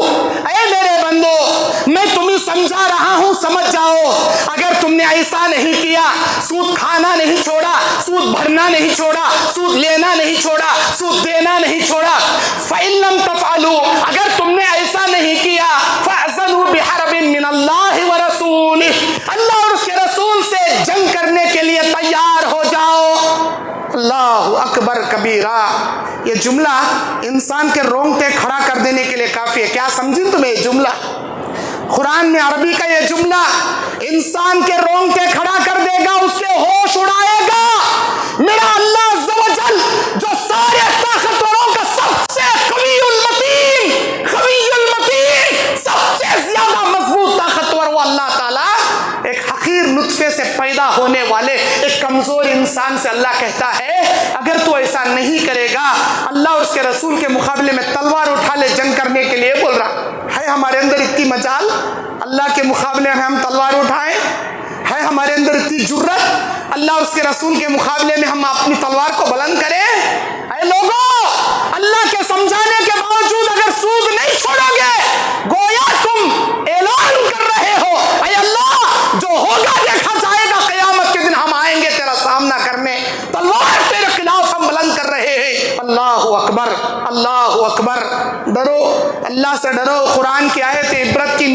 ऐ मेरे बंदो मैं तुम्हें समझा रहा हूं, समझ जाओ। अगर तुमने ऐसा नहीं किया, सूद खाना नहीं छोड़ा, सूद भरना नहीं छोड़ा, सूद लेना नहीं छोड़ा, सूद देना नहीं छोड़ा, फ़इल्लम तफ़अलू, अगर तुमने ऐसा नहीं किया, फ़अज़नु बिहर्बिन मिनल्लाहि व रसूलिही, अल्लाह और उसके रसूल से जंग करने के लिए तैयार हो जाओ। अल्लाहु अकबर कबीरा। ये जुमला इंसान के रोंगटे खड़ा कर देने के लिए काफी है। क्या समझी तुम्हें ये जुमला? कुरान में अरबी का ये जुमला इंसान के रोंगटे खड़ा कर देगा, उसके होश उड़ाएगा। मेरा अल्लाह अज़्ज़ व जल जो सारे ताकतवरों का सबसे क़वियुल मतीन, सबसे ज्यादा मजबूत ताकतवर वो अल्लाह ताला एक हकीर नुत्फे से पैदा होने वाले एक कमजोर इंसान से अल्लाह कहता है, अगर तू ऐसा नहीं करेगा, अल्लाह और उसके रसूल के मुकाबले में तलवार उठा ले जंग करने के लिए। बोल रहा है हमारे अंदर इतनी मजाल अल्लाह के मुकाबले में हम तलवार उठाएं? है हमारे अंदर इतनी जुर्रत अल्लाह और उसके रसूल के मुकाबले में हम अपनी तलवार को बुलंद करें? ऐ लोगों, अल्लाह के समझाने के बावजूद अगर सूद नहीं छोड़ोगे, गोया तुम ऐलान कर रहे हो, ऐ अल्लाह जो होगा देखा जाएगा, क़यामत के दिन हम आएंगे तेरा सामना करने, तलवार तेरे खिलाफ हम बुलंद कर रहे हैं। अल्लाहु अकबर, अल्लाहु अकबर। डरो, अल्लाह से डरो। कुरान की आयत इबरत की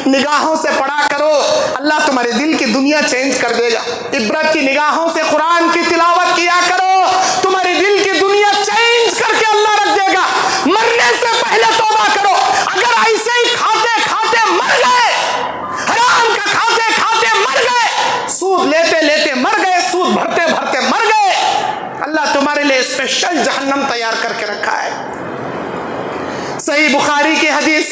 निगाहों से पढ़ा करो, अल्लाह तुम्हारे दिल की दुनिया चेंज कर देगा। इबरत की निगाहों से कुरान की तिलावत किया करो, तुम्हारे दिल की दुनिया चेंज करके अल्लाह रख देगा। मरने से पहले तौबा करो। अगर ऐसे ही खाते खाते मर गए, हराम का खाते खाते मर गए, सूद लेते लेते मर गए, सूद भरते भरते मर गए, अल्लाह तुम्हारे लिए स्पेशल जहन्नम तैयार करके रखा है। सही बुखारी की हदीस,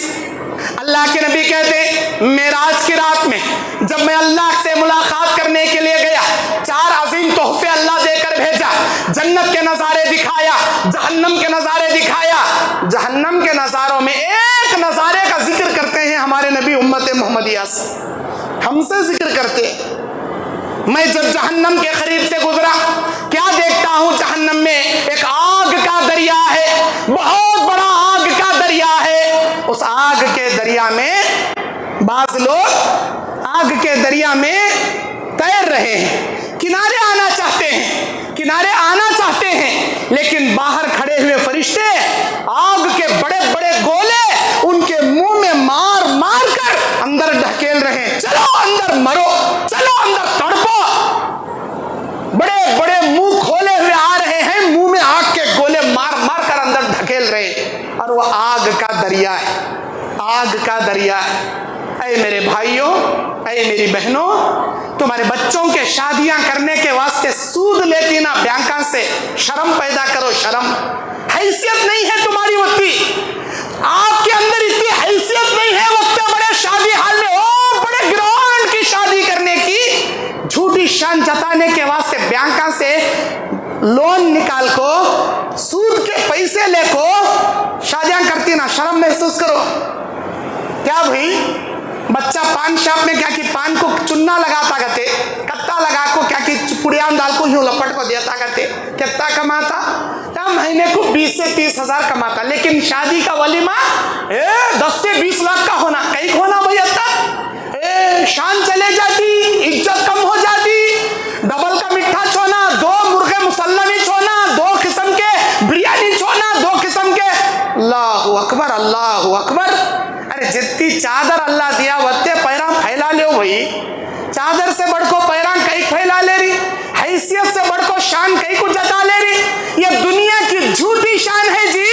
अल्लाह के नबी कहते, मेराज की रात में जब मैं अल्लाह से मुलाकात करने के लिए गया, 4 अजीम तोहफे अल्लाह देकर भेजा। जन्नत के नज़ारे दिखाया, जहन्नम के नज़ारे दिखाया। जहन्नम के नज़ारों में एक नज़ारे का जिक्र करते हैं हमारे नबी उम्मत मोहम्मदिया से, हमसे जिक्र करते हैं। मैं जब जहन्नम के करीब से गुजरा, क्या देखता हूं? जहन्नम में एक आग का दरिया है, बहुत बड़ा आग का दरिया है। उस आग के दरिया में बाज लोग आग के दरिया में तैर रहे हैं, किनारे आना चाहते हैं, किनारे आना चाहते हैं, लेकिन बाहर खड़े हुए फरिश्ते आग के बड़े बड़े गोले उनके मुंह में मार मार कर अंदर ढकेल रहे हैं। चलो अंदर मरो, चलो अंदर तड़पो। बड़े बड़े मुंह खोले हुए आ रहे हैं, मुंह में आग के गोले मार मार कर अंदर ढकेल रहे हैं, और वो आग का दरिया है, आग का दरिया है। ऐ मेरे भाइयों, ऐ मेरी बहनों, तुम्हारे बच्चों के शादियां करने के वास्ते सूद लेती ना बैंकों से, शर्म पैदा करो, शर्म। हैसियत नहीं है तुम्हारी उतनी, आपके अंदर इतनी हैसियत नहीं है उतने बड़े शादी हाल में, ओ बड़े ग्रांड की शादी करने की, झूठी शान जताने के वास्ते बैंकों से लोन निकाल को, सूद के पैसे लेको शादियां करती ना, शर्म महसूस करो। क्या भाई, बच्चा पान शॉप में क्या कि पान को चुन्ना लगाता करते, कत्ता लगा को क्या कि पुड़ियान दाल को यूं लपट को देता करते, कितना कमाता? क्या महीने को 20 से 30 हजार कमाता, लेकिन शादी का वलीमा 10 से 20 लाख का होना, कहीं होना भैया, शान चले जाती, इज्जत कम हो जाती, डबल का मिठा छोना, 2 मुर्गे मुसल्लमी छोना, 2 किस्म के बिरयानी छोना, 2 किस्म के। अल्लाहु अकबर, अल्लाहु अकबर। अरे जितनी चादर अल्लाह दिया वत्ते पैरा फैला ले भाई, चादर से बढ़ को पैरा कहीं फैला ले रही, हैसियत से बढ़ को शान कहीं को जता ले रही। ये दुनिया की झूठी शान है जी,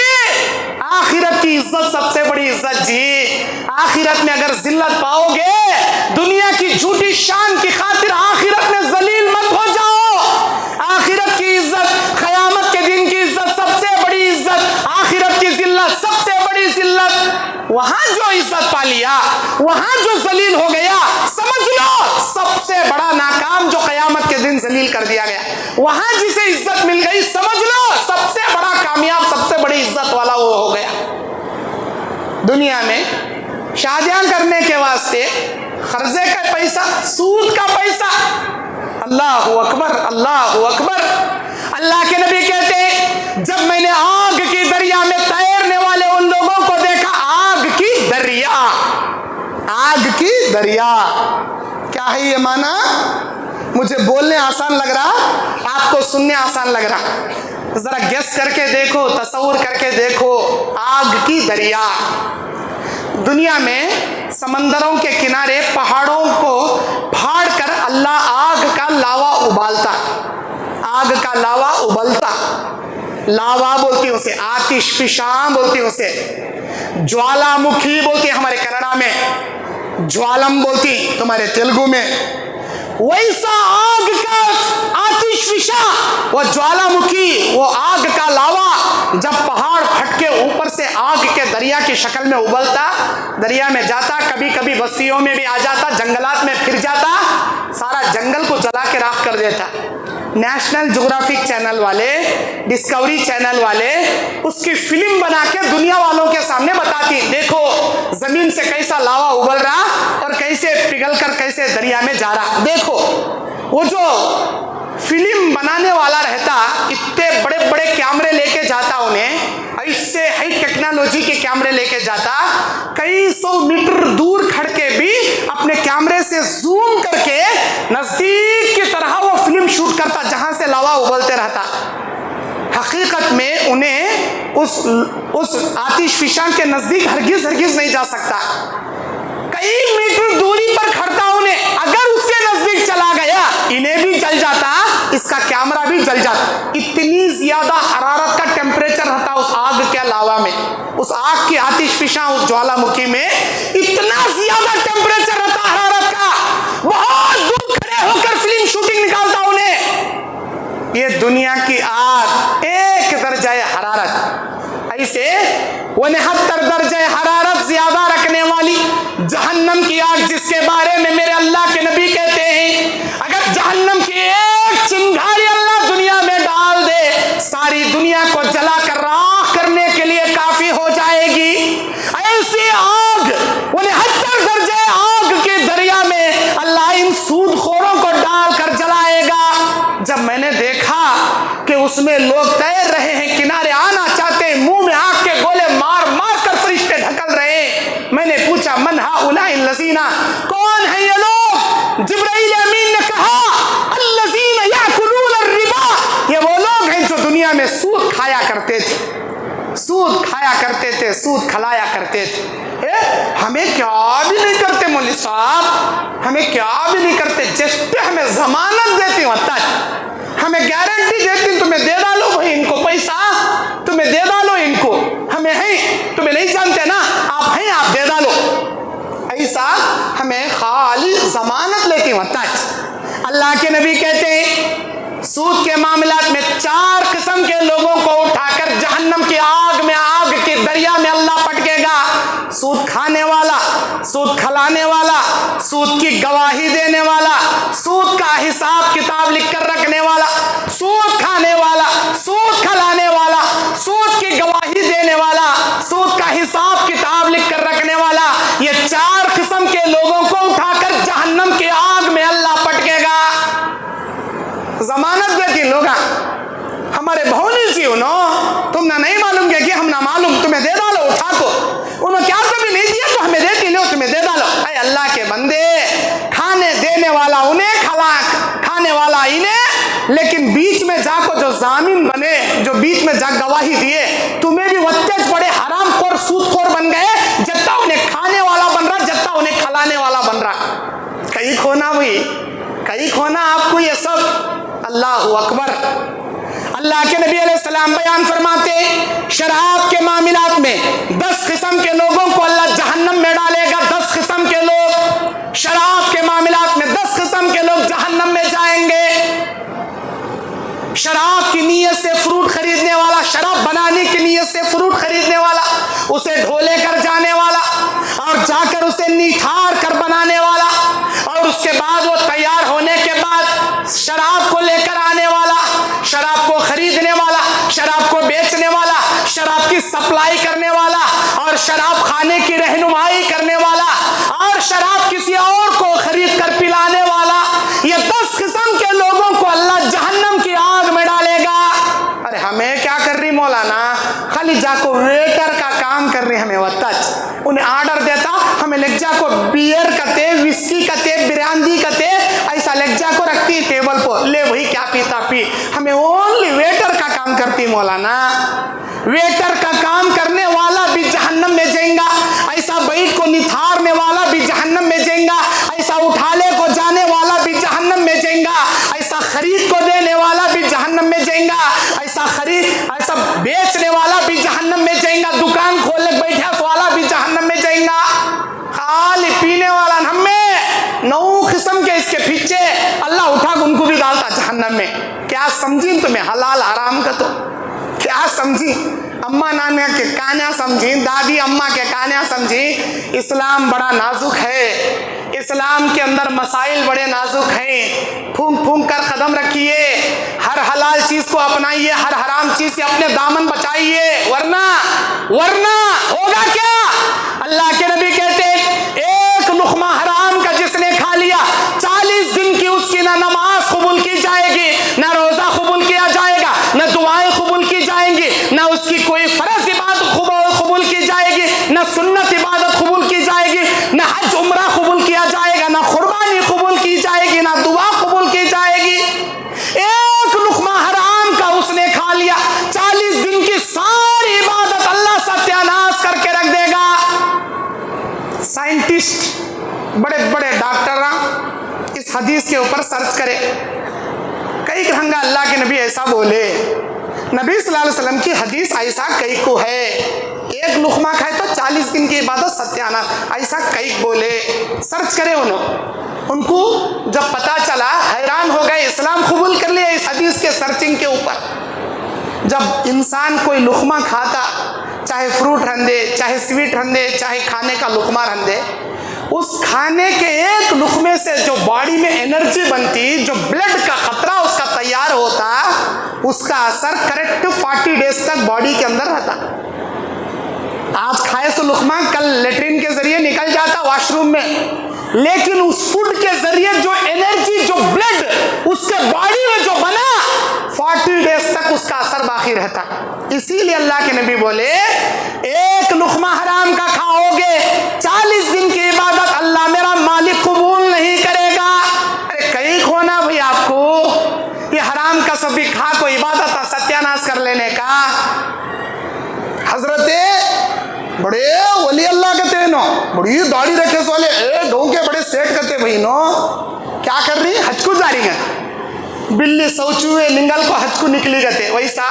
आखिरत की इज्जत सबसे बड़ी इज्जत जी। आखिरत में अगर जिल्लत पाओगे, दुनिया की झूठी शान की खातिर आखिरत में जलील मत हो जाओ। आखिरत की इज्जत, क़यामत के दिन की इज्जत सबसे बड़ी इज्जत, आखिरत की जिल्लत सबसे बड़ी जिल्लत। वहां जो इज्जत पा लिया, वहां जो जलील हो गया, समझ लो सबसे बड़ा नाकाम जो कयामत के दिन जलील कर दिया गया। वहां जिसे इज्जत मिल गई, समझ लो सबसे बड़ा कामयाब, सबसे बड़ी इज्जत वाला वो हो गया। दुनिया में शादियां करने के वास्ते कर्जे का पैसा, सूद का पैसा, अल्लाह अकबर, अल्लाह अकबर। अल्लाह के नबी कहते हैं, जब मैंने आग की दरिया में तैरने वाले उन लोगों को देखा, आग की दरिया, आग की दरिया, क्या है ये माना? मुझे बोलने आसान लग रहा, आपको सुनने आसान लग रहा। जरा गेस करके देखो, तसव्वुर करके देखो, आग की दरिया। दुनिया में समंदरों के किनारे पहाड़ों को फाड़ कर अल्लाह आग का लावा उबालता, आग का लावा उबलता, लावा बोलती उसे, आतिश फिशां बोलती उसे, ज्वालामुखी बोलती हमारे कन्नड़ा में, ज्वालम बोलती तुम्हारे तेलुगु में। वैसा आग का आतिश फिशा, वो ज्वालामुखी, वो आग का लावा जब पहाड़ फट के ऊपर से आग के दरिया की शक्ल में उबलता, दरिया में जाता, कभी कभी बस्तियों में भी आ जाता, जंगलात में फिर जाता, सारा जंगल को जला के राख कर देता। नेशनल ज्योग्राफिक चैनल वाले, डिस्कवरी चैनल वाले उसकी फिल्म बना के दुनिया वालों के सामने बताती, देखो जमीन से कैसा लावा उबल रहा और कैसे पिघल कर कैसे दरिया में जा रहा। देखो वो जो फिल्म बनाने वाला रहता, इतने बड़े बड़े कैमरे लेके जाता, उन्हें इससे हाई टेक्नोलॉजी के कैमरे लेके जाता, कई सौ मीटर दूर खड़ के भी अपने कैमरे से जूम करके नजदीक की तरह वो फिल्म शूट करता जहां से लावा उबलते रहता। हकीकत में उन्हें उस आतिश फिशां के नजदीक हरगिज नहीं जा सकता। कई मीटर दूरी पर खड़ता, उन्हें अगर उसके नजदीक चला गया, इन्हें भी जल जाता, इसका कैमरा भी जल जाता। इतनी ज्यादा हरारत का टेम्परेचर रहता उस आग के लावा में, उस आग की आतिश फिशां, उस ज्वालामुखी में इतना ज्यादा टेम्परेचर रहता हरारत का, बहुत दूर खड़े होकर फिल्म शूटिंग निकालता उन्हें। ये दुनिया की आग 1 दर्जा हरारत, ऐसे 69 दर्जे हरारत ज्यादा रखने वाली जहन्नम की आग, जिसके बारे में मेरे अल्लाह के नबी कहते हैं, अगर जहन्नम की एक चिंगारी अल्लाह दुनिया में डाल दे, सारी दुनिया को जलाकर राख करने के लिए काफी हो जाएगी। ऐसी आग 69 दर्जे आग के दरिया में अल्लाह इन सूदखोरों को डालकर जलाएगा। जब मैंने देखा कि उसमें लोग तैर रहे हैं, किनारे आना चाहते, मुंह में आग के गोले मार मार कर फरिश्ते ढकल रहे, मैंने पूछा मन हाउलाई लजीना, कौन है ये लोग? जिब्राइल अमीन ने कहा अल्लजीना याकुलून अर्रिबा, ये वो लोग हैं जो दुनिया में सूद खाया करते थे, सूद खाया करते थे, सूद खलाया करते थे। हमें क्या भी नहीं करते मौलवी साहब, हमें क्या भी नहीं करते, जस्ट हमें जमानत देती हो, हमें गारंटी देती, तुम्हें दे डालो भाई इनको पैसा, तुम्हें दे डालो इनको, हमें है, तुम्हें नहीं जानते ना, आप हैं, आप दे डालो, ऐसा हमें खाली जमानत लेती होता है। अल्लाह के नबी कहते हैं सूद के मामलात में 4 किस्म के लोगों को उठाकर जहन्नम की आग में, आग की दरिया में अल्लाह पटकेगा। सूद खाने वाला, सूद खलाने वाला, सूद की गवाही देने वाला, सूद का हिसाब किताब लिख कर रखने वाला, सूद खाने वाला, सूद खलाने वाला, सूद की गवाही देने वाला, सूद का हिसाब किताब लिख कर रखने वाला, ये 4 किस्म के लोगों को उठाकर जहन्नम की आग में अल्लाह पटकेगा। जमानत देती लोग, हमारे बहुनी जी उनो, तुमने नहीं मालूम कि हम ना मालूम, तुम्हें दे डालो उठा को, उन्होंने क्या कभी नहीं दिया तो हमें देती लो, तुम्हें दे डालो। अरे अल्लाह के बंदे, खाने देने वाला उन्हें, खाने वाला इन्हें, लेकिन बीच में जाको जो जामिन बने, जो बीच में जा गवाही दिए, तुम्हें भी वत्तेज पड़े, हराम खोर सूदखोर बन गए, जत्ता उन्हें खाने वाला बन रहा, जत्ता उन्हें खलाने वाला बन रहा। कहीं खोना हुई, कहीं खोना आपको ये सब। अल्लाह अकबर। अल्लाह के नबी अलैहिस्सलाम बयान फरमाते, शराब के मामलात में 10 किस्म के लोगों को अल्लाह जहन्नम में डालेगा। 10 किस्म के लोग शराब के मामलात में, 10 किस्म के लोग जहन्नम में जाएंगे। शराब की नीयत से फ्रूट खरीदने वाला, शराब बनाने की नीयत से फ्रूट खरीदने वाला, उसे ढोले कर जाने वाला, निथार कर बनाने वाला, और उसके बाद वो तैयार होने के बाद शराब को लेकर आने वाला, शराब को खरीदने वाला, शराब को बेचने वाला, शराब की सप्लाई करने वाला, और शराब खाने की रहनुमाई करने वाला, और शराब किसी और को खरीद कर पिलाने वाला। ये 10 किस्म के लोगों को अल्लाह जहन्नम की आग में डालेगा। अरे हमें क्या कर रही मौलाना, खाली जाको वेटर का काम कर रही, हमें वतच उन्हें ऑर्डर देता, हमें लेग्जा को बियर कते, विस्की कते, बिरांदी कते, ऐसा लेग्जा को रखती टेबल पर, ले वही क्या पीता पी। हमें ओनली वेटर का काम करती मौलाना। वेटर का काम करने वाला भी जहन्नम में जाएगा, ऐसा बैठ को निथारने वाला भी जहन्नम में जाएगा, ऐसा उठाले को जाने वाला भी जहन्नम में जाएगा, ऐसा खरीद को देने वाला भी जहन्नम में जाएगा, ऐसा बेचने वाला भी जहन्नम में जाएगा, दुकान खोलने बैठे वाला भी जहन्नम में जाएगा। खाली पीने वाला हमें 9 किस्म के इसके पीछे अल्लाह उठा उनको भी डालता जहन्नम में। क्या समझी तुम्हें हलाल हराम का, तो क्या समझी? अम्मा नाना के कान्या समझी, दादी अम्मा के कान्या समझी। इस्लाम बड़ा नाजुक है, इस्लाम के अंदर मसाइल बड़े नाजुक हैं। फूंक फूंक कर कदम रखिए, हर हलाल चीज को अपनाइए, हर हराम चीज से अपने दामन बचाइए, वरना होगा क्या? अल्लाह के नबी कहते हैं, एक लुक़मा हराम का जिसने खा लिया, 40 दिन की उसकी ना नमाज कबूल की जाएगी, ना रोजा कबूल किया जाएगा, ना दुआएं कबूल की जाएंगी, ना उसकी कोई फर्ज इबादत कबूल की जाएगी, ना सुन्नत इबादत कबूल की जाएगी, ना हज उम्रा कबूल किया जाएगा, ना कुर्बानी कबूल की जाएगी, ना दुआ कबूल की जाएगी। एक लुक़मा हराम का उसने खा लिया, 40 दिन की सारी इबादत अल्लाह सत्यानाश करके रख देगा। साइंटिस्ट, बड़े बड़े डॉक्टर इस हदीस के ऊपर सर्च करें, कई रंगा अल्लाह के नबी ऐसा बोले, नबी सल्लल्लाहु अलैहि वसल्लम की हदीस ऐसा कई को है, एक लुक़मा खाए तो 40 दिन की इबादत सत्यानाश, ऐसा कई बोले। सर्च करें उनको जब पता चला हैरान हो गए, इस्लाम कबूल कर लिया इस हदीस के सर्चिंग के ऊपर। जब इंसान कोई लुक़मा खाता, चाहे फ्रूट रंदे, चाहे स्वीट रंदे, चाहे खाने का लुक़मा रंदे, उस खाने के एक लुक़मे से जो बॉडी में एनर्जी बनती, जो ब्लड का खतरा उसका तैयार होता, उसका असर करेक्ट 40 डेज तक बॉडी के अंदर रहता। आज खाए तो लुक़मा कल लेटरिन के जरिए निकल जाता वॉशरूम में, लेकिन उस फूड के जरिए जो एनर्जी, जो ब्लड उसके बॉडी में जो बना, 40 डेज तक उसका असर बाकी रहता। इसीलिए अल्लाह के नबी बोले, एक लुक़मा हराम का खाओगे, 40 दिन की इबादत अल्लाह मेरा मालिक कबूल नहीं करेगा। अरे कहीं खोना भाई आपको ये हराम का सभी खा को इबादत का सत्यानाश कर लेने का। हजरत बड़े वली अल्लाह कहते हैं नो, बड़ी दाढ़ी रखे वाले गाँव के बड़े सेठ कहते भाई नो, क्या कर रही हज को जा रही है, बिल्ली शौचुए निंगल को हज को निकली गते, वैसा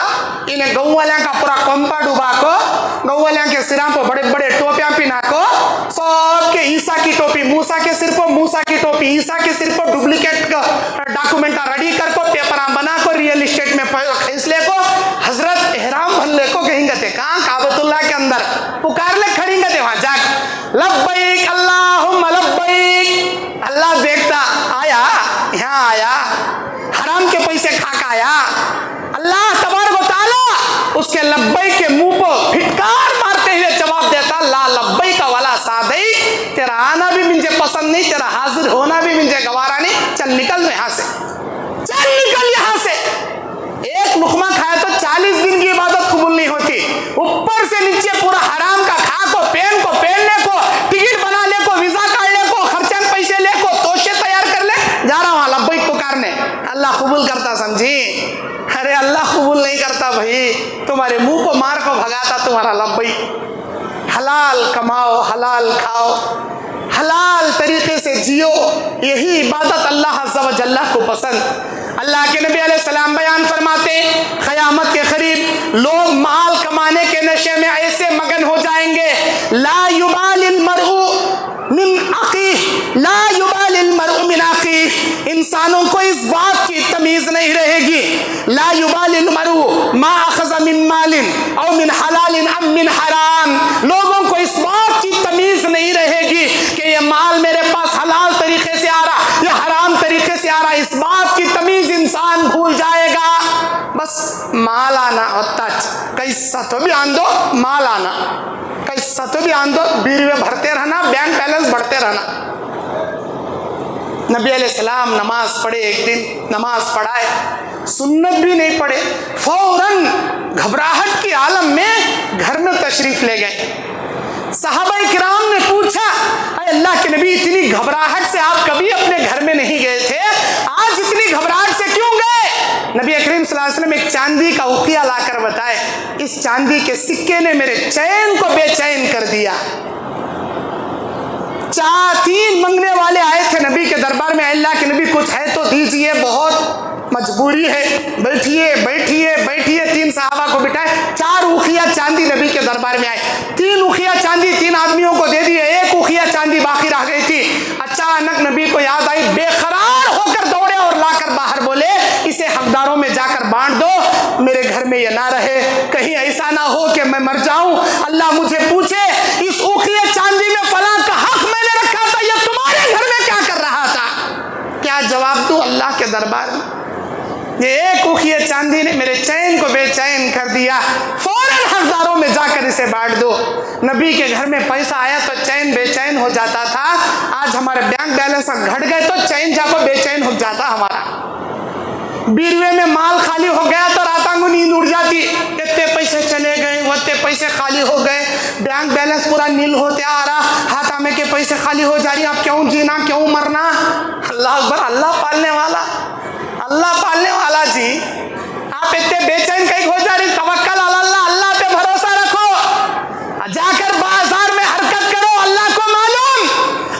इन्हें गौ वाले का पूरा कंपा डुबा को, गौ वाले के सिरा पर बड़े बड़े टोपियां पिना को, सबके ईसा की टोपी, मूसा के सिर पर मूसा की टोपी, ईसा के सिर पर डुप्लीकेट डॉक्यूमेंट रेडी कर को, पेपर बना को, रियल एस्टेट में खींच ले को, हजरत एहराम भर ले को कहीं गते, कहाँ काबतुल्लाह के अंदर पुकार ले खड़ी गते, वहां जाक लब्बैक अल्लाहुम्मा लब्बैक। अल्लाह देखता आया, यहाँ आया, हराम के पैसे खा का आया, अल्लाह तबारक व तआला उसके लब्बैक के मुंह पर फिटकार मारते हुए जवाब देता, ला लब्बैक वाला सादई, तेरा आना भी मुझे पसंद नहीं, तेरा हाजिर होना भी मुझे गवारा नहीं, चल निकल यहाँ से, चल निकल यहाँ से। एक लुक़मा खाया तो 40 दिन की इबादत कबूल नहीं होती, ऊपर से नीचे पूरा हराम का खा को, पहनने को, टिकट बना ले को, वीजा काटने को, खर्चन पैसे ले को, तोशे तैयार कर ले, जा रहा वहां लब्बैक पुकारने, अल्लाह कबूल करता समझी? अरे अल्लाह कबूल नहीं करता भाई, तुम्हारे मुंह को मार को भगाता तुम्हारा लब्बैक। हलाल कमाओ, हलाल खाओ, हलाल तरीके से जियो, यही इबादत अल्लाह अज़्ज़ा व जल्ला को पसंद। अल्लाह के नबी अलैहिस्सलाम बयान फरमाते, क़यामत के करीब लोग माल कमाने के नशे में ऐसे मगन हो जाएंगे, ला युबालिल मरउ मिन अखीह, ला युबालिल मरउ मिन अखीह, इंसानों को इस बात की तमीज़ नहीं रहेगी, ला युबालिल मरउ मा अखज़ मिन मालिन औ मिन हलालिन अम मिन हराम, लोगों को इस बात की तमीज़ नहीं रहेगी कि ये माल आना, कई सतो भी आन दो, बीरवे भरते रहना, बैंक बैलेंस बढ़ते रहना। नबी अलैहिस्सलाम नमाज पढ़े, एक दिन नमाज पढ़ाए, सुन्नत भी नहीं पढ़े, फौरन घबराहट की आलम में घर में तशरीफ ले गए। सहाबाए किराम ने पूछा, अल्लाह के नबी इतनी घबराहट से आप कभी अपने घर में नहीं गए थे, आज इतनी घबराहट से क्यों गए? नबी करीम सल्लल्लाहु अलैहि वसल्लम एक चांदी का उखिया लाकर बताए, इस चांदी के सिक्के ने मेरे चैन को बेचैन कर दिया। 3 मंगने वाले आए थे नबी के दरबार में, अल्लाह के नबी कुछ है तो दीजिए, बहुत मजबूरी है, बैठिए बैठिए बैठिए। 3 सहाबा को बिठाए, 4 उखिया चांदी नबी के दरबार में आए। 3 उखिया चांदी 3 आदमियों को दे दिए, 1 उखिया चांदी बाकी रह गई थी। अचानक नबी को याद आई, बेकरार होकर दौड़े और लाकर बाहर बोले, इसे हकदारों में जाकर बांट दो, मेरे घर में ये ना रहे, कहीं ऐसा ना हो कि मैं मर जाऊं, अल्लाह मुझे पूछे इस उखिया चांदी में फला का हक मैंने रखा था, ये तुम्हारे घर में क्या कर रहा था? क्या जवाब दूं अल्लाह के दरबार में? ये 1 उखिया चांदी ने मेरे चैन को बेचैन कर दिया, फौरन हकदारों में जाकर इसे बांट दो। नबी के घर में पैसा आया तो चैन बेचैन हो जाता था, आज हमारे बैंक बैलेंस घट गए तो चैन जाको बेचैन हो जाता हमारा। बीरवे में माल खाली हो गया तो रातांगो नींद उड़ जाती, इतने पैसे चले गए, उतने पैसे खाली हो गए, बैंक बैलेंस पूरा नील होते आ रहा, हाथ में के पैसे खाली हो जा रही, अब क्यों जीना, क्यों मरना? अल्लाह अकबर, अल्लाह पालने वाला, अल्लाह पालने वाला जी। आप इतने बेचैन कहीं हो जा रही, तवक्कल अल्लाह, अल्लाह पे भरोसा रखो, जाकर बाजार में हरकत करो, अल्लाह को मालूम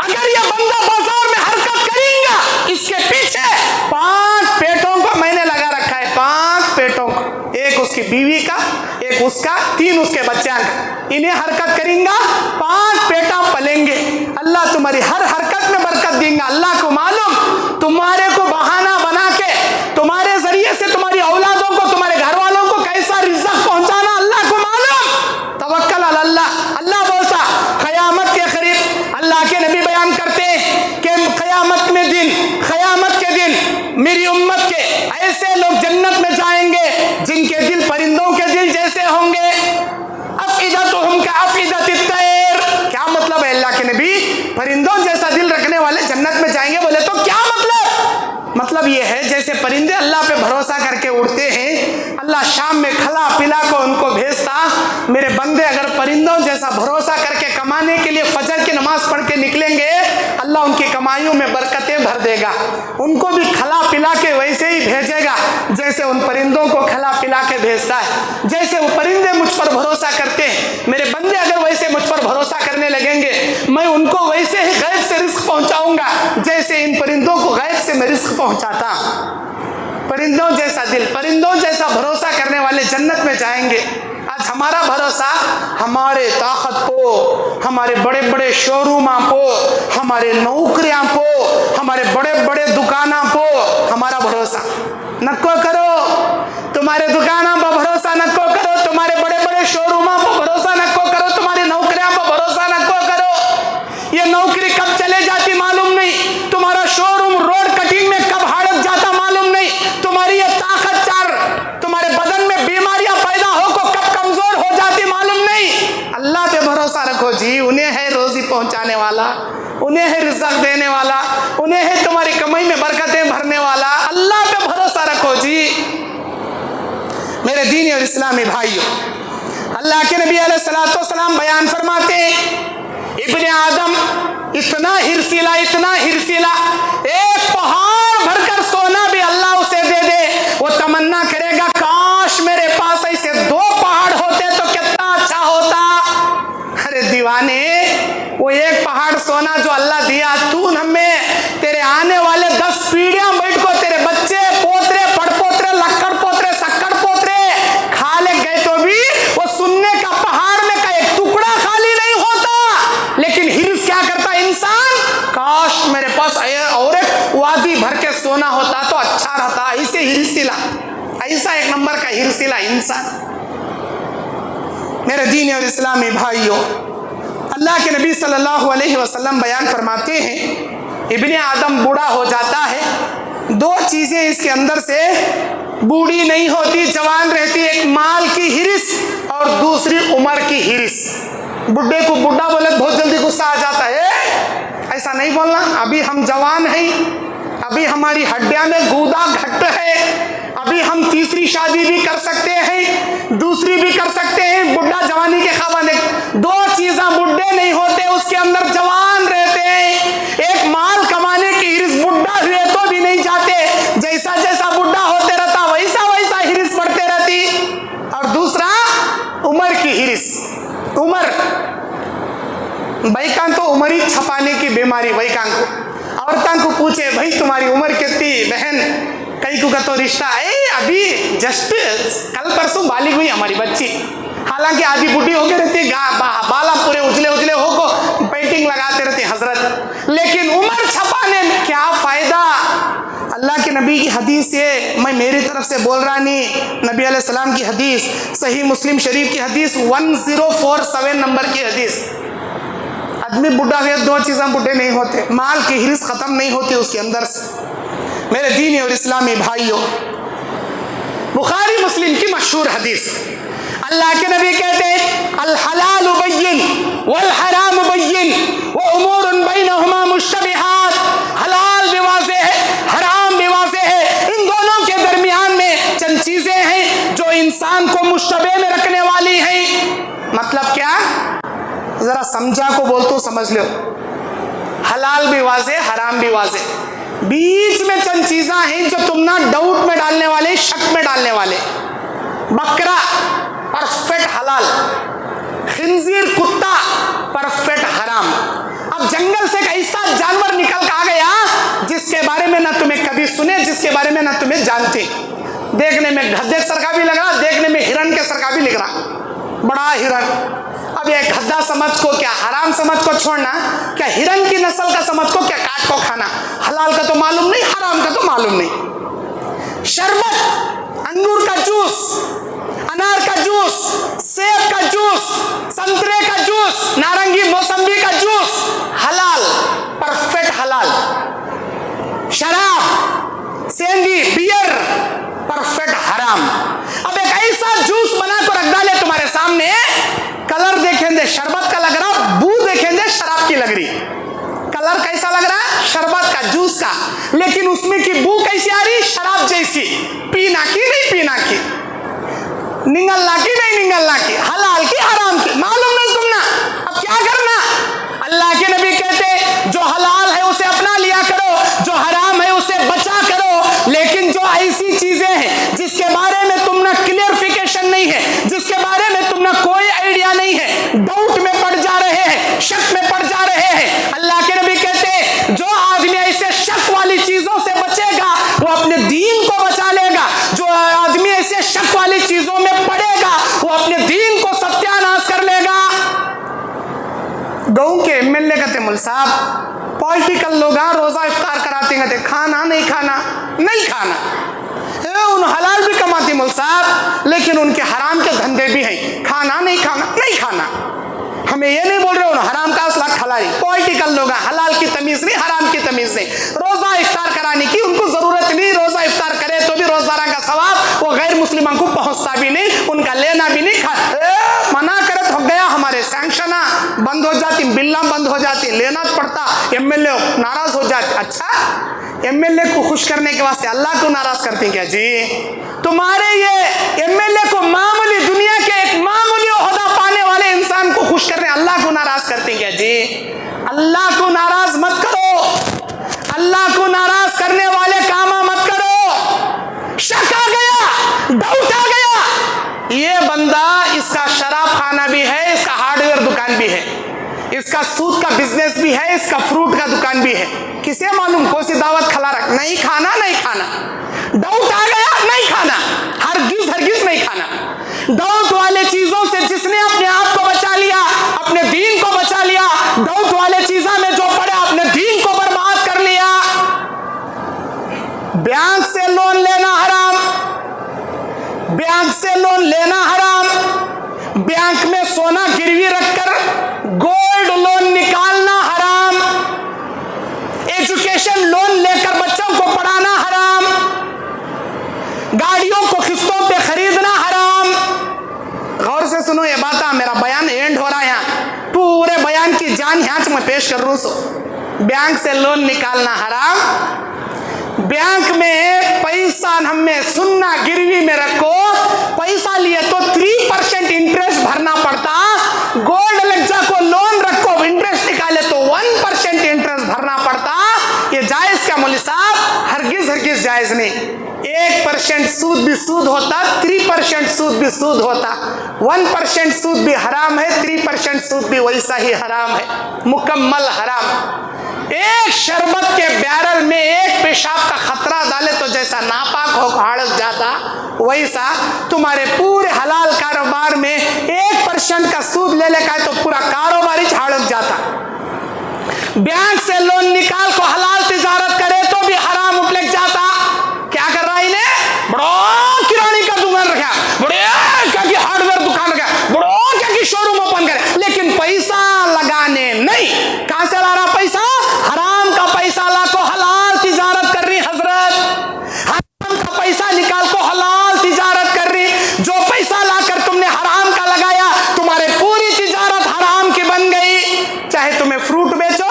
अगर ये बंदा बाजार में हरकत करेगा, इसके पीछे 5 पेटों को मैंने लगा रखा है, 5 पेटों को, एक उसकी बीवी का, एक उसका, 3 उसके बच्चा का, इन्हें हरकत करेगा 5 पेटा पलेंगे, अल्लाह तुम्हारी हर हरकत में बरकत देगा। अल्लाह को मालूम तुम्हारे को बहाना बना के तुम्हारे जरिए से तुम्हारी औलादों को, तुम्हारे घर वालों को कैसा रिज़्क़ पहुंचाना अल्लाह को मालूम। तवक्कल अल्लाह। अल्लाह बोलता क़यामत के करीब, अल्लाह के नबी बयान करते हैं कि क़यामत के दिन मेरी उम्मत के ऐसे लोग जन्नत में जाएंगे जिनके दिल परिंदों के दिल जैसे होंगे, अफ़इदतुहुम कअफ़इदतित तैर। क्या मतलब है अल्लाह के नबी, परिंदों जैसा दिल रखने वाले जन्नत में जाएंगे? बोले तो क्या मतलब ये है जैसे परिंदे अल्लाह पे भरोसा करके उड़ते हैं, अल्लाह शाम में खला पिला को उनको भेजता, मेरे बंदे अगर परिंदों जैसा भरोसा करके कमाने के लिए फजर की नमाज पढ़ के निकलेंगे, अल्लाह उनकी कमाइयों में बरकतें भर देगा, उनको भी खला पिला के वैसे ही भेजेगा जैसे उन परिंदों को खला पिला के भेजता है। जैसे वो परिंदे मुझ पर भरोसा करते हैं, मेरे बंदे अगर वैसे मुझ पर भरोसा करने लगेंगे, मैं उनको वैसे ही गैब से रिस्क पहुंचाऊंगा जैसे इन परिंदों को गैब से मैं रिस्क पहुंचाता। परिंदों जैसा दिल, परिंदों जैसा भरोसा करने वाले जन्नत में जाएंगे। आज हमारा भरोसा हमारे ताकत को, हमारे बड़े बड़े शोरूमां को, हमारे नौकरियां को, हमारे बड़े बड़े दुकाना को हमारा भरोसा नको करो। तुम्हारे दुकाना पर भरोसा नको करो, तुम्हारे बड़े बड़े शोरूमां पर भरोसा नको करो, तुम्हारी नौकरियां पर भरोसा नको करो। ये नौकरी कब चले जाती मालूम नहीं, तुम्हारा शोरूम रोड कटिंग में कब हालत जाता मालूम नहीं, तुम्हारी ये ताकत तुम्हारे बदन में बीमारियां पैदा हो को कब कमजोर हो जाती मालूम नहीं। अल्लाह पे भरोसा रखो जी, उन्हें है रोजी पहुंचाने वाला, उन्हें है रिज़्क़ देने वाला, उन्हें है तुम्हारी कमाई में बरकतें भरने वाला। अल्लाह पे भरोसा रखो जी। मेरे दीनी और इस्लामी भाइयों, अल्लाह के नबी अलैहिस्सलाम बयान फरमाते हैं, इब्ने आदम इतना हिरसीला, इतना हिरसीला, एक पहाड़ भरकर सोना भी अल्लाह उसे दे दे, वो तमन्ना करेगा काश मेरे पास ऐसे 2 पहाड़ होते तो कितना अच्छा होता। अरे दीवाने, वो एक पहाड़ सोना जो अल्लाह दिया, तू हमें तेरे आने वाले 10 पीढ़ियां बैठ को तेरे बच्चे पोतरे पड़पोतरे लक्कड़ पोतरे शक्कड़ पोतरे खा ले गए तो भी वो सुनने का पहाड़ में का एक टुकड़ा खाली नहीं होता। लेकिन हिर्स क्या करता इंसान, काश मेरे पास और एक वादी भर के सोना होता तो अच्छा रहता। ऐसे हिरसीला, ऐसा एक नंबर का हिरसीला इंसान। मेरे दीन और इस्लामी भाइयों, अल्लाह के नबी सल्लल्लाहु अलैहि वसल्लम बयान फरमाते हैं, इब्ने आदम बूढ़ा हो जाता है, 2 चीजें इसके अंदर से बूढ़ी नहीं होती, जवान रहती। एक माल की हिरिस और दूसरी उम्र की हिरिस। बुढ़े को बुढ़ा बोले बहुत जल्दी गुस्सा आ जाता है, ऐसा नहीं बोलना। अभी हम जवान हैं, अभी हमारी हड्डियां में गूदा घट्ट है, अभी हम तीसरी शादी भी कर सकते हैं, दूसरी भी कर सकते हैं। बुढ़ा जवानी के खाबन, दो चीजें बुढ़े नहीं होते, उसके अंदर जवान रहते हैं। एक माल कमाने की हिरिस, बुढ़ा हुए तो भी नहीं जाते, जैसा जैसा बुढ़ा होते रहता वैसा वैसा हिरिस बढ़ते रहती। और दूसरा उम्र की हिरिस। उम्र बैकां तो उम्र ही छपाने की बीमारी। बैकां को औरतां को पूछे भाई तुम्हारी उम्र कितनी बहन, कई को का तो रिश्ता है अभी जस्ट कल परसों बालिग हुई हमारी बच्ची, हालांकि आधी बुढ़ी होके रहती, बाला पूरे उजले उजले होको पेंटिंग लगाते रहते हजरत, लेकिन उम्र छपाने में क्या फायदा। अल्लाह के नबी की हदीस है, मैं मेरी तरफ से बोल रहा नहीं, नबी अलैहि सलाम की हदीस, सही मुस्लिम शरीफ की हदीस 1047 नंबर की हदीस। आदमी बुढ़ा हुए दो चीज़ें बुढ़े नहीं होते, माल की हिरिस खत्म नहीं होती उसके अंदर से। मेरे दीनी और इस्लामी भाइयों, बुखारी मुस्लिम की मशहूर हदीस, अल्लाह के नबी कहते हैं अल हलाल बय्यिन वल हराम बय्यिन व उमूरुन बैनहुमा मुश्तबिहात। हलाल भी वाज़ेह है, हराम भी वाज़ेह है, इन दोनों के दरमियान में चंद चीजें हैं जो इंसान को मुश्तबे में रखने वाली हैं। मतलब क्या, जरा समझा को बोल तो समझ लो। हलाल भी वाज़ेह, हराम भी वाज़ेह, बीच में चंद चीजें हैं जो तुम ना डाउट में डालने वाले, शक में डालने वाले। बकरा परफेक्ट हलाल, खिंजीर कुत्ता परफेक्ट हराम। अब जंगल से एक ऐसा जानवर निकल के आ गया जिसके बारे में ना तुम्हें कभी सुने, जिसके बारे में ना तुम्हें जानते, देखने में गधे सर का भी लग रहा, देखने में हिरण के सर का भी लग रहा, बड़ा हिरण। अब ये गधा समझ को क्या, हराम समझ को छोड़ना, क्या हिरण की नस्ल का समझ को क्या, काट को खाना। हलाल का तो मालूम नहीं, हराम का तो मालूम नहीं। शरबत, अंगूर का जूस, अनार का जूस, सेब का जूस, संतरे का जूस, नारंगी मौसम्बी का जूस, हलाल, परफेक्ट हलाल। शराब, सेंधी, बियर, परफेक्ट हराम। अब एक ऐसा जूस बना कर रख डाले तुम्हारे सामने, कलर देखेंगे शरबत का लग रहा, बू देखेंगे शराब की लग रही। कलर कैसा लग रहा है, शरबत का, जूस का, लेकिन उसमें की बू कैसी आ रही, शराब जैसी। पीना की नहीं पीना की, निगलना की नहीं निगलना की, हलाल की हराम की, मालूम नहीं तुमना। अब क्या करना, अल्लाह के नबी कहते जो हलाल है उसे अपना लिया करो, जो हराम है उसे बचा करो। लेकिन जो ऐसी चीजें हैं जिसके बारे में तुमने क्लियरिफिकेशन नहीं है, जिसके बारे में तुमने कोई आइडिया नहीं है, डाउट में पड़ जा रहे हैं, शक में पड़ जा रहे हैं, अल्लाह के नबी कहते जो आदमी ऐसे शक वाली चीजों से बचेगा वो अपने दीन को बचा लेगा। जो आदमी ऐसे शक वाली चीजों में पड़ेगा वो अपने दीन को सत्यानाश कर लेगा। गाँव के एमएलए कहते मुल साहब, पॉलिटिकल लोग रोजा इफ्तार कराते कहते खाना नहीं खाना, नहीं खाना, उन हलाल भी कमाती मुल साहब, लेकिन उनके हराम के धंधे भी हैं, खाना नहीं खाना, नहीं खाना। हमें ये नहीं बोल रहे उन हराम का असला खिलाई, पॉलिटिकल लोग हलाल की तमीज नहीं, हराम की तमीज नहीं, रोजा इफ्तार कराने की उनको जरूरत नहीं, रोजा इफ्तार करे तो भी रोजाना का सवाब वो गैर मुस्लिमों को पहुंचता भी नहीं, उनका लेना भी नहीं, मना करत हो गया, हमारे सैंक्शना बंद हो जाती, बिल्ला बंद हो जाती, लेना पड़ता, एमएलए नाराज हो जाते। अच्छा, एमएलए को खुश करने के वास्ते अल्लाह को नाराज करते हैं क्या जी? तुम्हारे ये एमएलए को मामूली, दुनिया के एक मामूली ओहदा पाने वाले इंसान को खुश करने अल्लाह को नाराज करते हैं क्या जी? अल्लाह को नाराज मत करो, अल्लाह को नाराज करने वाले काम मत करो। शक आ गया, डाउट आ गया, ये बंदा, इसका शराब खाना भी है, इसका हार्डवेयर दुकान भी है, इसका सूद का बिजनेस भी है, इसका फ्रूट का दुकान भी है, किसे मालूम कौन सी दावत खिला रख, नहीं खाना, नहीं खाना। डाउट आ गया, नहीं खाना, हरगिज हरगिज नहीं खाना। डाउट वाले चीजों से जिसने अपने आप को बचा लिया, अपने दीन को बचा लिया, डाउट वाले चीजों में जो पड़े अपने दीन को बर्बाद कर लिया। बैंक से लोन लेना हराम, बैंक से लोन लेना हराम, बैंक में सोना गिरवी रखकर गोल्ड लोन निकालना हराम, एजुकेशन लोन लेकर बच्चों को पढ़ाना हराम, गाड़ियों बयान की जान यहाँ मैं पेश कर रहा हूँ। बैंक से लोन निकालना हराम, बैंक में पैसा हमें सुनना गिरवी में रखो, पैसा लिए तो 3% इंटरेस्ट भरना पड़ता, गोल्ड लज्जा को लोन रखो इंटरेस्ट निकाले तो 1% इंटरेस्ट भरना पड़ता। ये जायज क्या मौलवी साहब? हरगिज हरगिज जायज नहीं। 1% सूद भी सूद होता, 3% सूद भी सूद होता, 1% सूद भी हराम है, 3% सूद भी वैसा ही हराम है, मुकम्मल हराम। एक शरबत के बैरल में एक पेशाब का खतरा डाले तो जैसा नापाक हो हाड़क जाता, वैसा तुम्हारे पूरे हलाल कारोबार में 1% का सूद ले लेका है तो पूरा कारोबार ही हाड़क जाता। बैंक से लोन निकाल को हलाल तिजारत करे तो भी हराम उपलग जाता। क्या कर रहा है इन्हें? बड़ो किरानी का दुकान रखा, बड़े क्या की हार्डवेयर दुकान रखा, बड़ो क्या की शोरूम ओपन करे, लेकिन पैसा लगाने नहीं। कहां से ला रहा पैसा? हराम का पैसा ला को हलाल तिजारत कर रही हजरत, हराम का पैसा निकाल को हलाल तिजारत कर रही। जो पैसा लाकर तुमने हराम का लगाया, तुम्हारे पूरी तिजारत हराम की बन गई। चाहे तुम्हें फ्रूट बेचो,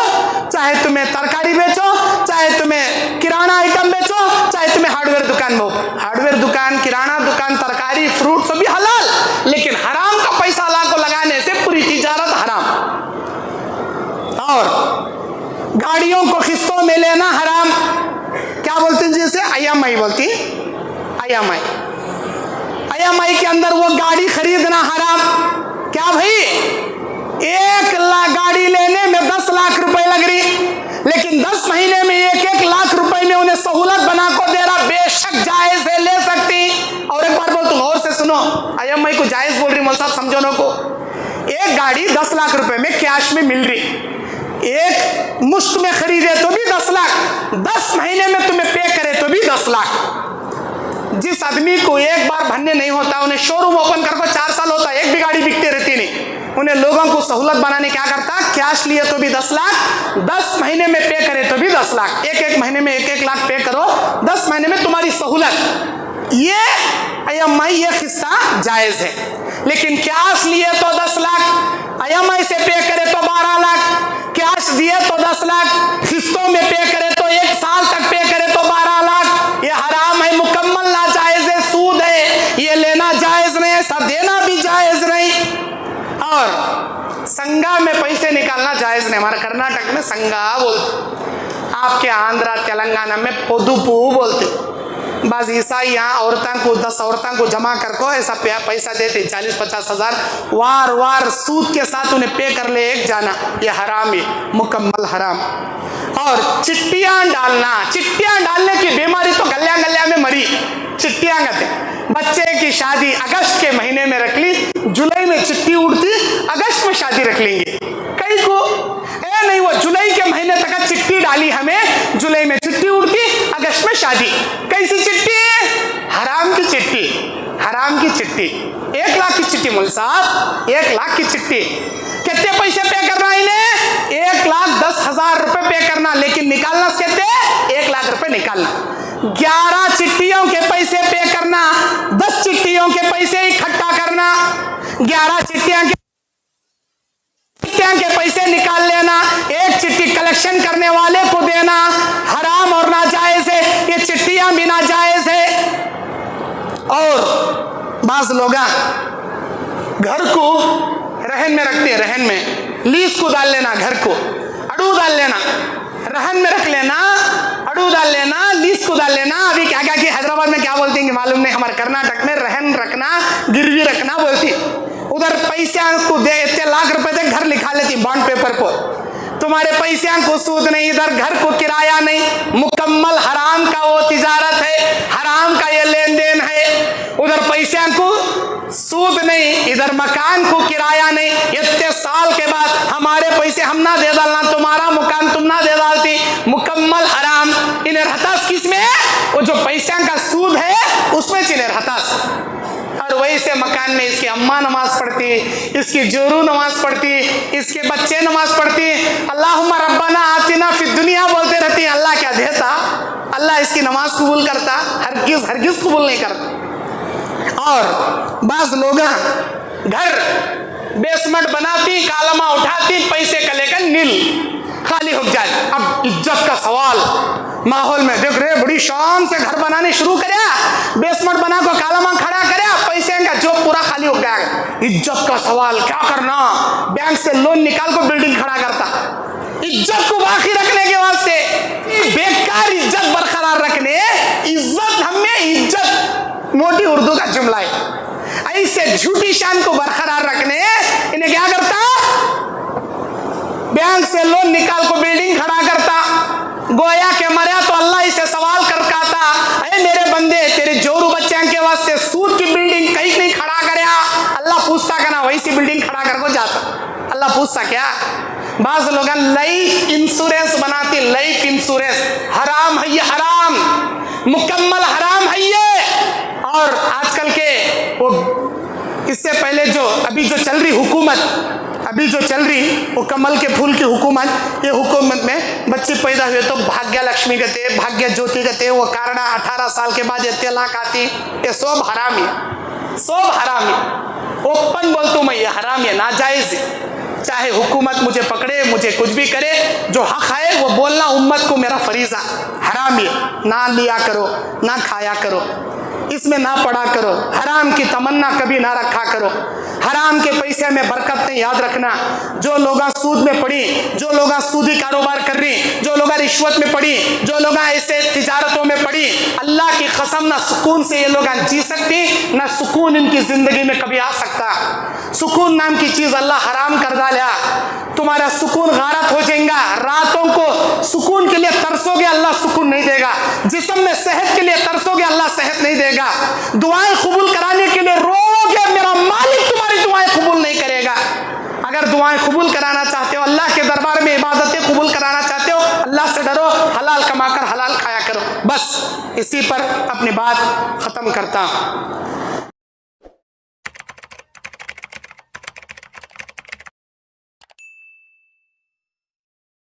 चाहे तुम्हें तरकारी बेचो, चाहे तुम्हें किराना आइटम बेचो, चाहे तुम्हें हार्डवेयर दुकान में हो। हार्डवेयर दुकान, किराना दुकान, तरकारी, फ्रूट सभी हलाल, लेकिन हराम का पैसा ला को लगाने से पूरी तिजारत हराम। और गाड़ियों को किस्तों में लेना हराम। क्या बोलते हैं जिसे? IMI बोलती, IMI। IMI के अंदर वो गाड़ी खरीदना हराम। क्या भाई? 1 लाख गाड़ी लेने में 10 लाख रुपए लग रही, लेकिन 10 महीने में 1-1 लाख रुपए में उन्हें सहूलत बना को दे रहा। बेशक जायज है, ले सकती। और एक बार बोल, तुम और से सुनो, IMI को जायज बोल रही मौलवी साहब, समझो ना को। एक गाड़ी 10 लाख रुपए में कैश में मिल रही, एक मुश्त में खरीदे तो भी 10 लाख, 10 महीने में तुम्हें पे करे तो भी 10 लाख। जिस आदमी को एक बार भरने नहीं होता, उन्हें शोरूम ओपन कर को 4 साल होता, एक भी गाड़ी बिकती रहती नहीं। उन्हें लोगों को सहूलत बनाने क्या करता? कैश लिए तो भी 10 लाख, 10 महीने में पे करे तो भी 10 लाख। एक महीने में 1-1 लाख पे करो, 10 महीने में तुम्हारी सहूलत। ये IMI ये किस्सा जायज है, लेकिन कैश लिए तो 10 लाख, IMI से पे करे तो 12 लाख, कैश दिए तो 10 लाख, किस्तों में पे करे तो 1 साल तक पे करे तो 12 लाख। ये हराम है, मुकम्मल नाजायज है, सूद है। ये लेना जायज नहीं है, सब देना भी जायज नहीं। और संगा में पैसे निकालना जायज नहीं। हमारे कर्नाटक में संगा बोलते, आपके आंध्रा तेलंगाना में पोदुपू बोलते। बस ईसाई यहाँ औरतों को 10 औरतों को जमा करको ऐसा पैसा देते 40-50 हजार वार वार सूद के साथ उन्हें पे कर ले एक जाना। ये हराम है, मुकम्मल हराम। और चिट्टियां डालना, चिट्टियां डालने की बीमारी तो गल्या गल्या में मरी। चिट्टियां कहते, बच्चे की शादी अगस्त के महीने में रख ली, जुलाई में चिट्ठी उड़ती, अगस्त में शादी रख लेंगे। कई को नहीं, वो जुलाई के महीने तक चिट्ठी डाली हमें, जुलाई में चिट्ठी उड़ती, अगस्त में शादी। कैसी चिट्ठी? हराम की चिट्ठी, हराम की चिट्ठी। 1 लाख की चिट्ठी मौलवी साहब, 1 लाख की चिट्ठी। कितने पैसे पे करना इन्हें? 1,10,000 रुपए पे करना, लेकिन निकालना कितने? 1 लाख रुपए निकालना। 11 चिट्ठियों के पैसे पे करना, 10 चिट्ठियों के पैसे इकट्ठा करना, 11 चिट्ठियां के पैसे निकाल लेना, 1 चिट्ठी कलेक्शन करने वाले को देना, हराम और नाजायज है। ये चिट्ठियां भी नाजायज है। और बाज लोग घर को रहन में रखते हैं, रहन में लीज को डाल लेना, घर को अड़ू डाल लेना, रहन में रख लेना, अड़ू डाल लेना, लीज को डाल लेना। अभी क्या क्या कि हैदराबाद में क्या बोलते हैं मालूम नहीं, हमारे कर्नाटक में रहन रखना, गिरवी रखना बोलती। उधर पैसे को दे, इतने लाख रुपए तक घर लिखा लेती बॉन्ड पेपर को। तुम्हारे पैसे को सूद नहीं, इधर घर को किराया नहीं, मुकम्मल हराम का वो तिजारत है, हराम का ये लेन देन है। उधर पैसे को सूद नहीं, इधर मकान को किराया नहीं। इतने साल के बाद हमारे पैसे हम ना दे डालना, तुम्हारा मकान तुम ना दे डालती, मुकम्मल हराम। इन्हें रहतास किस में? वो जो पैसा का सूद है उसमें चिन्ह रहतास। और वही से मकान में इसकी अम्मा नमाज पढ़ती, इसकी जोरू नमाज पढ़ती, इसके बच्चे नमाज पढ़ती, अल्लाहुम्मा रब्बाना आतिना फिद दुनिया बोलते रहती। अल्लाह क्या देता? अल्लाह इसकी नमाज कबूल करता? हरगिज कबूल नहीं करता। और बाज लोग घर बेसमेंट बनाती, कालमा उठाती, पैसे का लेकर नील खाली हो जाए। अब इज्जत का सवाल माहौल में देख रहे, बड़ी शान से घर बनाने शुरू करे, बेसमेंट बना को कालमा खड़ा करे, पैसे का जो पूरा खाली हो गया। इज्जत का सवाल क्या करना, बैंक से लोन निकाल को बिल्डिंग खड़ा करता। इज्जत को बाकी रखने के वास्ते, बेकार इज्जत बरकरार रखने, इज्जत हमें इज्जत मोटी उर्दू का जुमला है। ऐसे झूठी शान को बरकरार रखने इन्हें क्या करता, बैंक से लोन निकाल को बिल्डिंग खड़ा करता। गोया के मरा तो अल्लाह इसे सवाल करता, अरे मेरे बंदे तेरे जोरू बच्चे के वास्ते सूद की बिल्डिंग कहीं नहीं खड़ा करया। अल्लाह पूछता का ना वैसी बिल्डिंग खड़ा कर को जाता। अल्लाह पूछता क्या, बाज लोग लाइफ इंश्योरेंस बनाती, लाइफ इंश्योरेंस हराम है ये, हराम, मुकम्मल हराम है ये। और आजकल के वो इससे पहले जो अभी जो चल रही हुकूमत, अभी जो चल रही वो कमल के फूल की हुकूमत, ये हुकूमत में बच्चे पैदा हुए तो भाग्य लक्ष्मी गते, भाग्य ज्योति गते, वो कारण 18 साल के बाद ये तलाक आती, ये सब हराम है, सब हराम है। ओपन बोलता हूँ मैं, ये हराम है, नाजायज है। चाहे हुकूमत मुझे पकड़े, मुझे कुछ भी करे, जो हक है वो बोलना उम्मत को मेरा फरीजा। हराम है, ना लिया करो, ना खाया करो, इसमें ना पड़ा करो, हराम की तमन्ना कभी ना रखा करो, हराम के पैसे में बरकत नहीं, याद रखना। जो लोग सूद में पड़ी, जो लोग सूदी कारोबार कर रही, जो लोग रिश्वत में पड़ी, जो लोग ऐसे तिजारतों में पड़ी, अल्लाह की कसम ना सुकून से ये लोग जी सकती, ना सुकून इनकी जिंदगी में कभी आ सकता। सुकून नाम की चीज अल्लाह हराम कर डाला। तुम्हारा सुकून गारत हो जाएगा, रातों को सुकून के लिए तरसोगे, अल्लाह सुकून नहीं देगा। जिस्म में सेहत के लिए तरसोगे, अल्लाह सेहत नहीं देगा। दुआएं कबूल कराने के लिए रोओगे, मेरा मालिक तुम्हारी दुआएं कबूल नहीं करेगा। अगर दुआएं कबूल कराना चाहते हो, अल्लाह के दरबार में इबादतें कबूल कराना चाहते हो, अल्लाह से डरो, हलाल कमाकर हलाल खाया करो। बस इसी पर अपनी बात खत्म करता हूं।